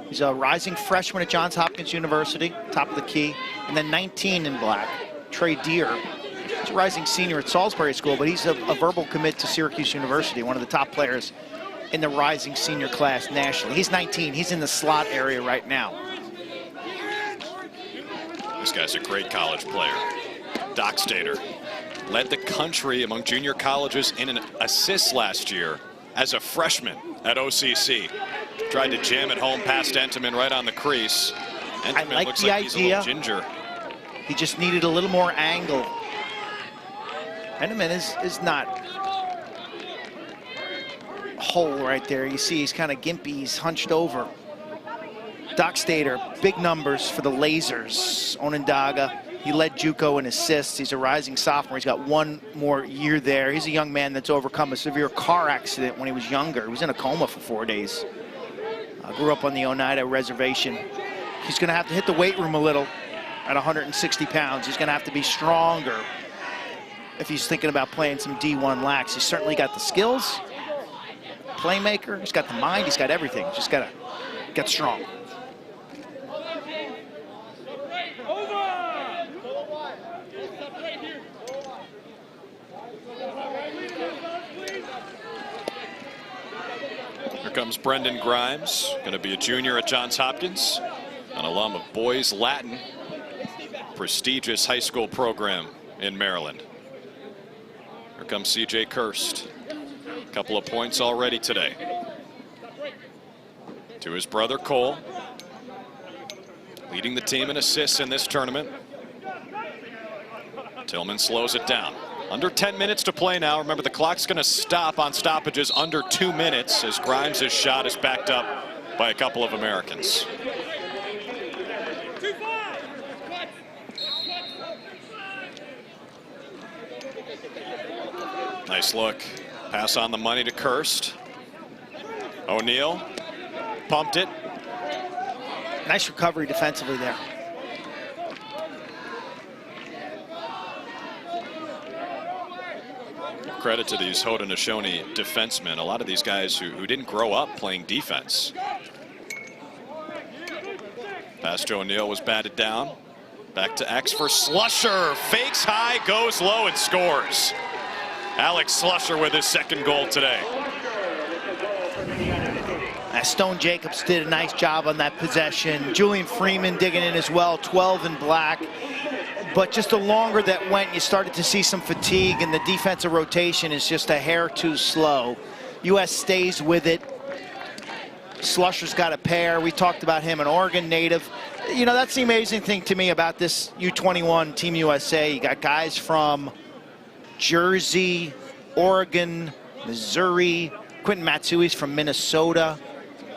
He's a rising freshman at Johns Hopkins University, top of the key. And then 19 in black, Trey Deere. He's a rising senior at Salisbury School, but he's a verbal commit to Syracuse University, one of the top players in the rising senior class nationally. He's 19. He's in the slot area right now. This guy's a great college player. Doc Stater led the country among junior colleges in an assist last year as a freshman at OCC. Tried to jam it home past Entenmann right on the crease. Entenmann I like looks the like he's a idea. little ginger. He just needed a little more angle. Entenmann is not whole right there. You see he's kind of gimpy. He's hunched over. Doc Stater, big numbers for the Lasers. Onondaga. He led JUCO in assists. He's a rising sophomore. He's got one more year there. He's a young man that's overcome a severe car accident when he was younger. He was in a coma for 4 days. Grew up on the Oneida Reservation. He's going to have to hit the weight room a little at 160 pounds. He's going to have to be stronger if he's thinking about playing some D1 lax. He's certainly got the skills, playmaker. He's got the mind. He's got everything. He's just got to get strong. Here comes Brendan Grimes, going to be a junior at Johns Hopkins, an alum of Boys Latin, prestigious high school program in Maryland. Here comes CJ Kirst, a couple of points already today. To his brother Cole, leading the team in assists in this tournament. Tillman slows it down. Under 10 minutes to play now. Remember, the clock's going to stop on stoppages under 2 minutes as Grimes' shot is backed up by a couple of Americans. Nice look. Pass on the money to Kirst. O'Neal pumped it. Nice recovery defensively there. Credit to these Haudenosaunee defensemen. A lot of these guys who didn't grow up playing defense. Pass to O'Neal was batted down. Back to X for Slusher. Fakes high, goes low, and scores. Alex Slusher with his second goal today. Stone Jacobs did a nice job on that possession. Julian Freeman digging in as well, 12 in black. But just the longer that went, you started to see some fatigue, and the defensive rotation is just a hair too slow. U.S. stays with it. Slusher's got a pair. We talked about him, an Oregon native. You know, that's the amazing thing to me about this U21 Team USA. You got guys from Jersey, Oregon, Missouri. Quentin Matsui's from Minnesota,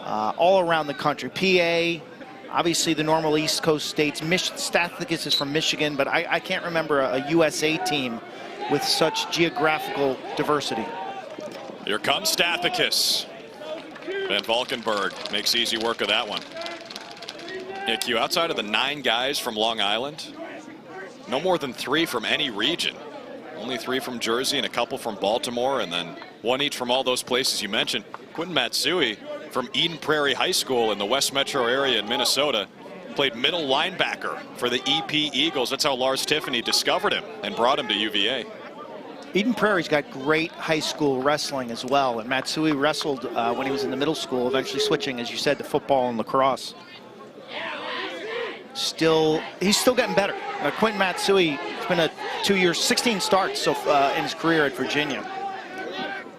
all around the country. PA. Obviously, the normal East Coast states. Stathakis is from Michigan, but I can't remember a USA team with such geographical diversity. Here comes Stathakis. Van Valkenburg makes easy work of that one. Nick, you outside of the 9 guys from Long Island, no more than 3 from any region. Only 3 from Jersey and a couple from Baltimore, and then 1 each from all those places you mentioned. Quentin Matsui from Eden Prairie High School in the West Metro area in Minnesota. Played middle linebacker for the EP Eagles. That's how Lars Tiffany discovered him and brought him to UVA. Eden Prairie's got great high school wrestling as well. And Matsui wrestled when he was in the middle school, eventually switching, as you said, to football and lacrosse. He's still getting better. Quentin Matsui, it's been a 2 year, 16 starts in his career at Virginia.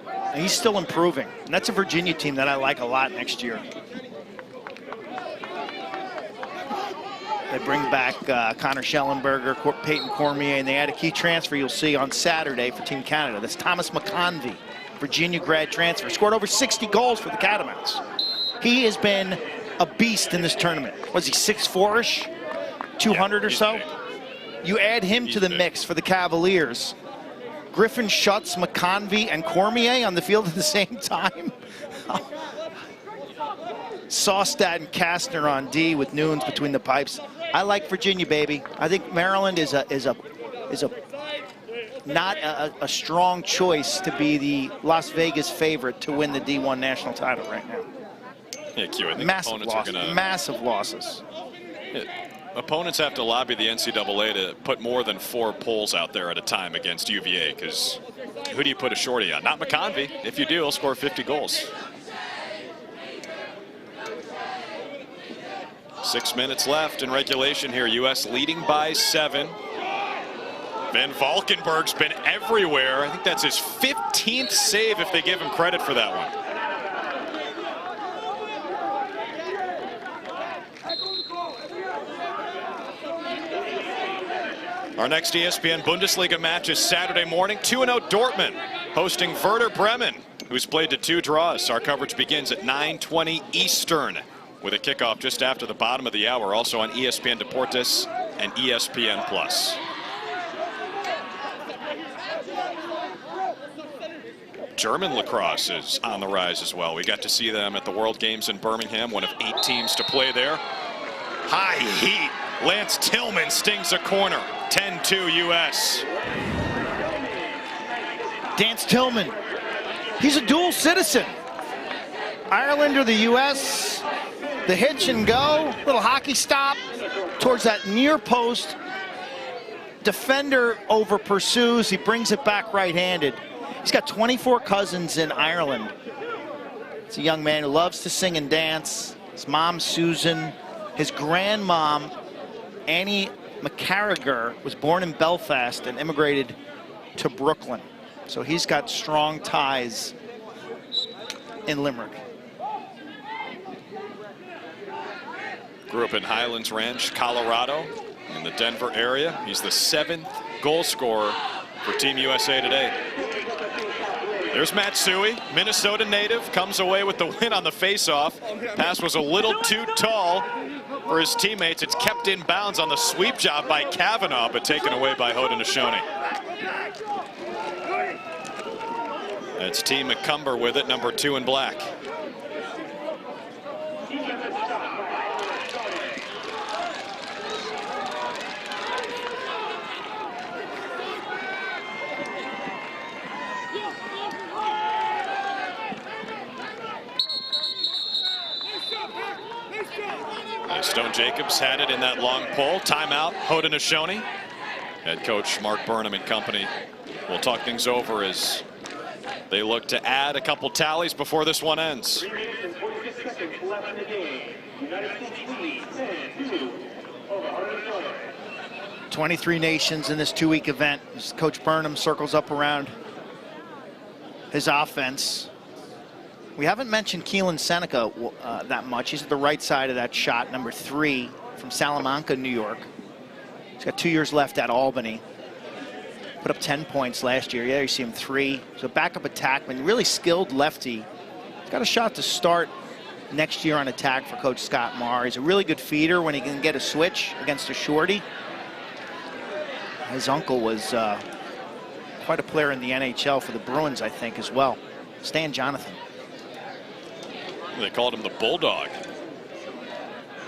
And he's still improving. And that's a Virginia team that I like a lot next year. They bring back Connor Schellenberger, Peyton Cormier, and they add a key transfer you'll see on Saturday for Team Canada. That's Thomas McConvey. Virginia grad transfer. Scored over 60 goals for the Catamounts. He has been a beast in this tournament. Was he 6'4"-ish? 200 or so? Big. You add him to the big. mix for the Cavaliers. Griffin, Schutz, McConvey, and Cormier on the field at the same time. Saustad and Kastner on D with Nunes between the pipes. I like Virginia, baby. I think Maryland is not a strong choice to be the Las Vegas favorite to win the D1 national title right now. Yeah, Q, I think Massive opponents losses. are going to... Massive losses. Opponents have to lobby the NCAA to put more than 4 polls out there at a time against UVA, because who do you put a shorty on? Not McConvey. If you do, he'll score 50 goals. 6 minutes left in regulation here. U.S. leading by 7. Van Valkenburg's been everywhere. I think that's his 15th save if they give him credit for that one. Our next ESPN Bundesliga match is Saturday morning. 2-0 Dortmund hosting Werder Bremen, who's played to 2 draws. Our coverage begins at 9:20 Eastern with a kickoff just after the bottom of the hour, also on ESPN Deportes and ESPN Plus. German lacrosse is on the rise as well. We got to see them at the World Games in Birmingham, one of 8 teams to play there. High heat. Lance Tillman stings a corner. 10-2 U.S. Dance Tillman. He's a dual citizen. Ireland or the U.S. The hitch and go. Little hockey stop towards that near post. Defender over pursues. He brings it back right-handed. He's got 24 cousins in Ireland. It's a young man who loves to sing and dance. His mom, Susan. His grandmom, Annie McCarriger, was born in Belfast and immigrated to Brooklyn. So he's got strong ties in Limerick. Grew up in Highlands Ranch, Colorado, in the Denver area. He's the 7th goal scorer for Team USA today. There's Matsui, Minnesota native, comes away with the win on the face-off. Pass was a little too tall for his teammates. It's kept in bounds on the sweep job by Kavanaugh, but taken away by Haudenosaunee. That's Team McCumber with it, number 2 in black. Stone Jacobs had it in that long pole. Timeout, Haudenosaunee. Head coach Mark Burnham and company will talk things over as they look to add a couple tallies before this one ends. 23 nations in this 2-week event. As Coach Burnham circles up around his offense. We haven't mentioned Keelan Seneca that much. He's at the right side of that shot, number 3 from Salamanca, New York. He's got 2 years left at Albany. Put up 10 points last year. Yeah, you see him 3. So backup attackman, really skilled lefty. He's got a shot to start next year on attack for Coach Scott Marr. He's a really good feeder when he can get a switch against a shorty. His uncle was quite a player in the NHL for the Bruins, I think, as well. Stan Jonathan. They called him the Bulldog.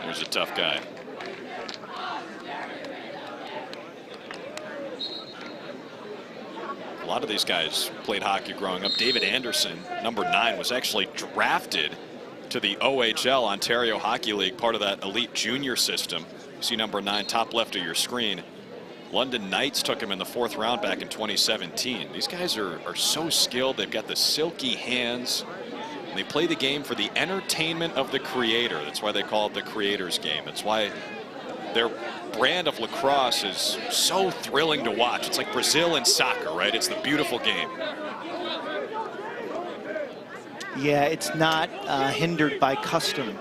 There's a tough guy. A lot of these guys played hockey growing up. David Anderson, number 9, was actually drafted to the OHL, Ontario Hockey League, part of that elite junior system. You see number 9, top left of your screen. London Knights took him in the 4th round back in 2017. These guys are so skilled. They've got the silky hands. And they play the game for the entertainment of the creator. That's why they call it the creator's game. That's why their brand of lacrosse is so thrilling to watch. It's like Brazil and soccer, right? It's the beautiful game. Yeah, it's not hindered by custom.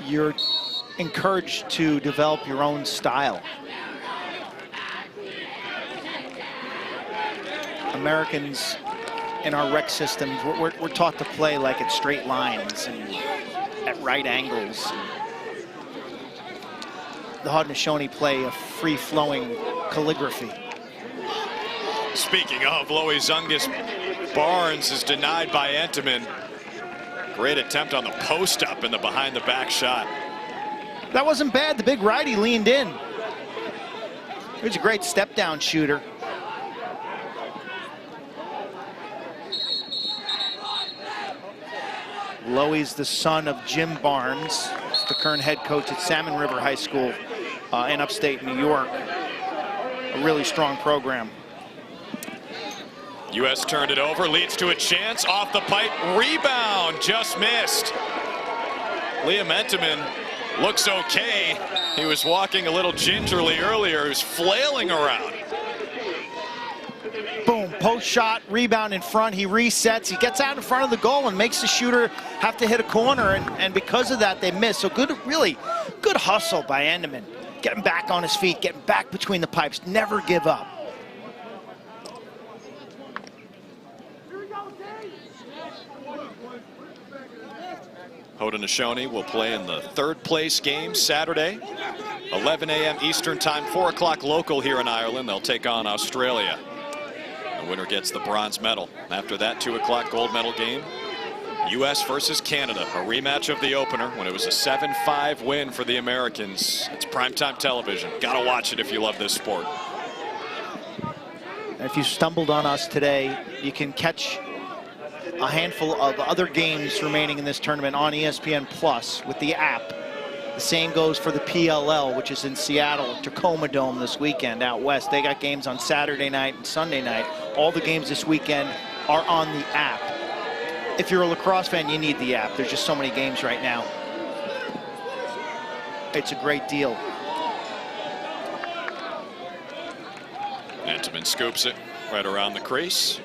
You're encouraged to develop your own style. Americans in our rec systems, we're taught to play like at straight lines and at right angles. The Haudenosaunee play a free-flowing calligraphy. Speaking of, Loizungus Barnes is denied by Entenmann. Great attempt on the post-up and the behind-the-back shot. That wasn't bad. The big righty leaned in. He's a great step-down shooter. Loey's the son of Jim Barnes, the current head coach at Salmon River High School in upstate New York. A really strong program. U.S. turned it over, leads to a chance, off the pipe, rebound, just missed. Liam Entenmann looks okay. He was walking a little gingerly earlier. He was flailing around. Boom, post shot, rebound in front. He resets, he gets out in front of the goal and makes the shooter have to hit a corner, and because of that, they miss. So good, really good hustle by Entenmann. Getting back on his feet, getting back between the pipes, never give up. Haudenosaunee will play in the third place game Saturday, 11 a.m. Eastern time, 4 o'clock local here in Ireland. They'll take on Australia. The winner gets the bronze medal. After that, 2 o'clock gold medal game, U.S. versus Canada, a rematch of the opener when it was a 7-5 win for the Americans. It's primetime television. Gotta watch it if you love this sport. If you stumbled on us today, you can catch a handful of other games remaining in this tournament on ESPN Plus with the app. The same goes for the PLL, which is in Seattle, Tacoma Dome this weekend out west. They got games on Saturday night and Sunday night. All the games this weekend are on the app. If you're a lacrosse fan, you need the app. There's just so many games right now. It's a great deal. Entenmann scoops it right around the crease.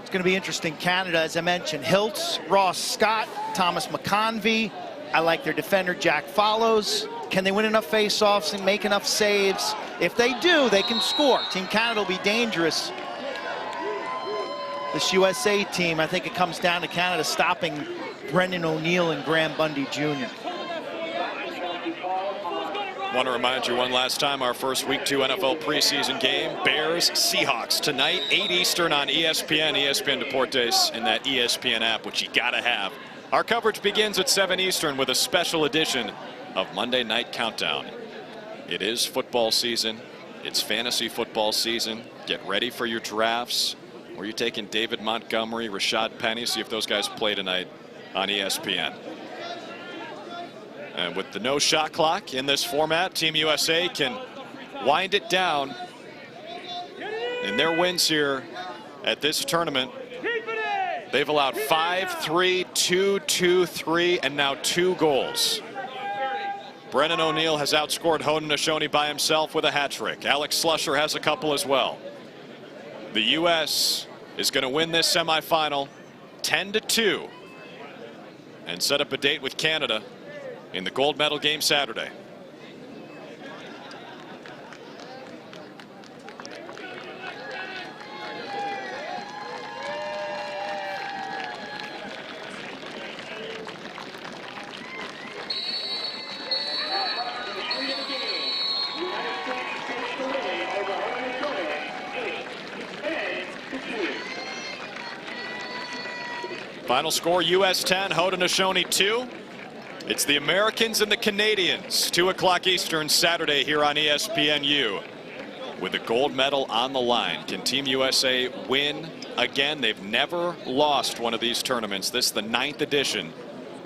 It's going to be interesting. Canada, as I mentioned, Hiltz, Ross Scott, Thomas McConvey. I like their defender, Jack Follows. Can they win enough face-offs and make enough saves? If they do, they can score. Team Canada will be dangerous. This USA team, I think it comes down to Canada stopping Brendan O'Neill and Graham Bundy Jr. Want to remind you one last time, our first Week 2 NFL preseason game, Bears-Seahawks tonight, 8 Eastern on ESPN, ESPN Deportes, in that ESPN app, which you gotta have. Our coverage begins at 7 Eastern with a special edition of Monday Night Countdown. It is football season. It's fantasy football season. Get ready for your drafts. Or you're taking David Montgomery, Rashad Penny, see if those guys play tonight on ESPN. And with the no shot clock in this format, Team USA can wind it down in their wins here at this tournament. They've allowed 5, 3, 2, 2, 3, and now 2 goals. Brendan O'Neill has outscored Haudenosaunee by himself with a hat trick. Alex Slusher has a couple as well. The U.S. is going to win this semifinal 10-2 and set up a date with Canada in the gold medal game Saturday. Final score, U.S. 10, Haudenosaunee 2. It's the Americans and the Canadians, 2 o'clock Eastern Saturday here on ESPNU. With the gold medal on the line, can Team USA win again? They've never lost one of these tournaments. This is the 9th edition.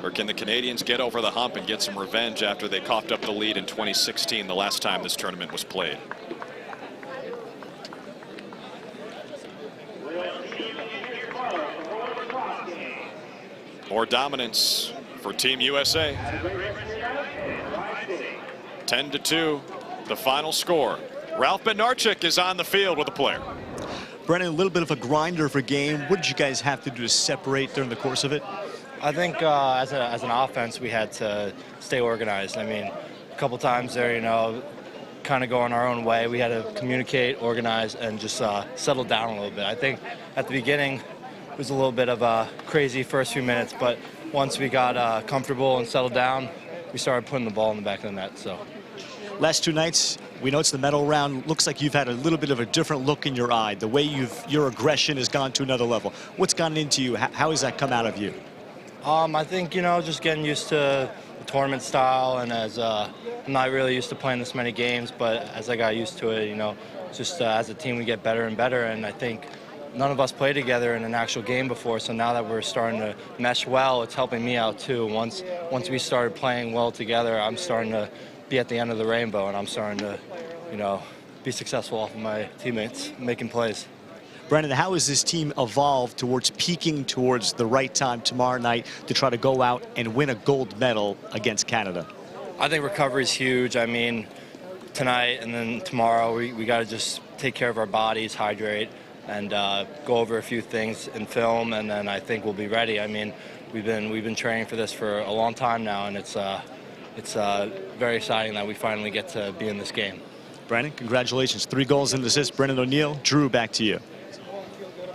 Or can the Canadians get over the hump and get some revenge after they coughed up the lead in 2016, the last time this tournament was played? More dominance for Team USA. 10-2, the final score. Ralph Bednarczyk is on the field with a player. Brennan, a little bit of a grinder for game. What did you guys have to do to separate during the course of it? I think as an offense, we had to stay organized. I mean, a couple times there, you know, kind of going our own way. We had to communicate, organize, and just settle down a little bit. I think at the beginning it was a little bit of a crazy first few minutes, but once we got comfortable and settled down, we started putting the ball in the back of the net. So, last 2 nights, we know it's the medal round. Looks like you've had a little bit of a different look in your eye. The way your aggression has gone to another level. What's gone into you? How has that come out of you? I think, just getting used to the tournament style, and as I'm not really used to playing this many games, but as I got used to it, just as a team we get better and better, and I think none of us played together in an actual game before, so now that we're starting to mesh well, it's helping me out too. Once we started playing well together, I'm starting to be at the end of the rainbow, and I'm starting to, be successful off of my teammates making plays. Brandon, how has this team evolved towards peaking towards the right time tomorrow night to try to go out and win a gold medal against Canada? I think recovery is huge. I mean, tonight and then tomorrow, we got to just take care of our bodies, hydrate, and go over a few things in film, and then I think we'll be ready. I mean, we've been training for this for a long time now, and it's very exciting that we finally get to be in this game. Brandon, congratulations. 3 goals and assists. Brendan O'Neill. Drew, back to you.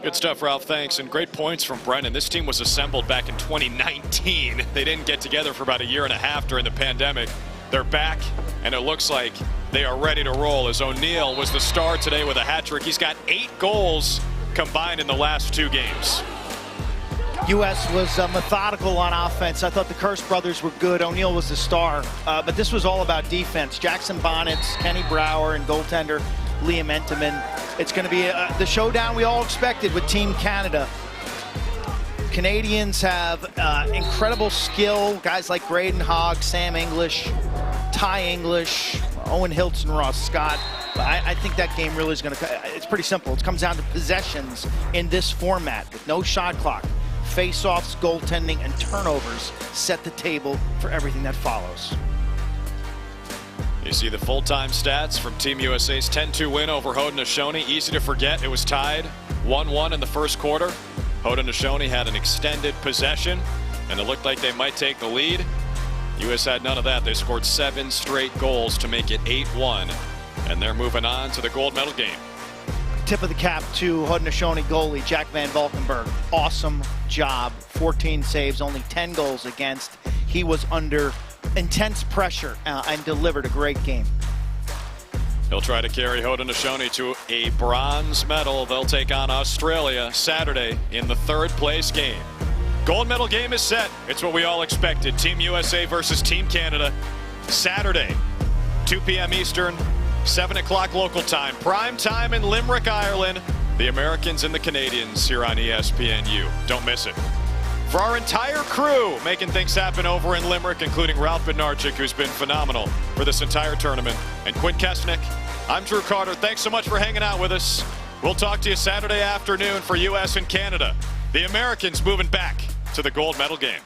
Good stuff, Ralph. Thanks. And great points from Brendan. This team was assembled back in 2019. They didn't get together for about a year and a half during the pandemic. They're back, and it looks like they are ready to roll, as O'Neill was the star today with a hat trick. He's got 8 goals combined in the last 2 games. U.S. was methodical on offense. I thought the Curse brothers were good. O'Neill was the star. But this was all about defense. Jackson Bonnets, Kenny Brower, and goaltender Liam Entenmann. It's going to be the showdown we all expected with Team Canada. Canadians have incredible skill. Guys like Graydon Hogg, Sam English, Ty English, Owen Hilton, Ross Scott. I think that game really is going to, it's pretty simple. It comes down to possessions in this format with no shot clock. Face-offs, goaltending, and turnovers set the table for everything that follows. You see the full-time stats from Team USA's 10-2 win over Haudenosaunee. Easy to forget, it was tied 1-1 in the first quarter. Haudenosaunee had an extended possession, and it looked like they might take the lead. US had none of that. They scored 7 straight goals to make it 8-1, and they're moving on to the gold medal game. Tip of the cap to Haudenosaunee goalie Jack Van Valkenburg. Awesome job. 14 saves, only 10 goals against. He was under intense pressure and delivered a great game. He'll try to carry Haudenosaunee to a bronze medal. They'll take on Australia Saturday in the 3rd place game. Gold medal game is set. It's what we all expected. Team USA versus Team Canada. Saturday, 2 p.m. Eastern, 7 o'clock local time. Prime time in Limerick, Ireland. The Americans and the Canadians here on ESPNU. Don't miss it. For our entire crew making things happen over in Limerick, including Ralph Bednarczyk, who's been phenomenal for this entire tournament, and Quinn Kesnick, I'm Drew Carter. Thanks so much for hanging out with us. We'll talk to you Saturday afternoon for U.S. and Canada. The Americans moving back to the gold medal game.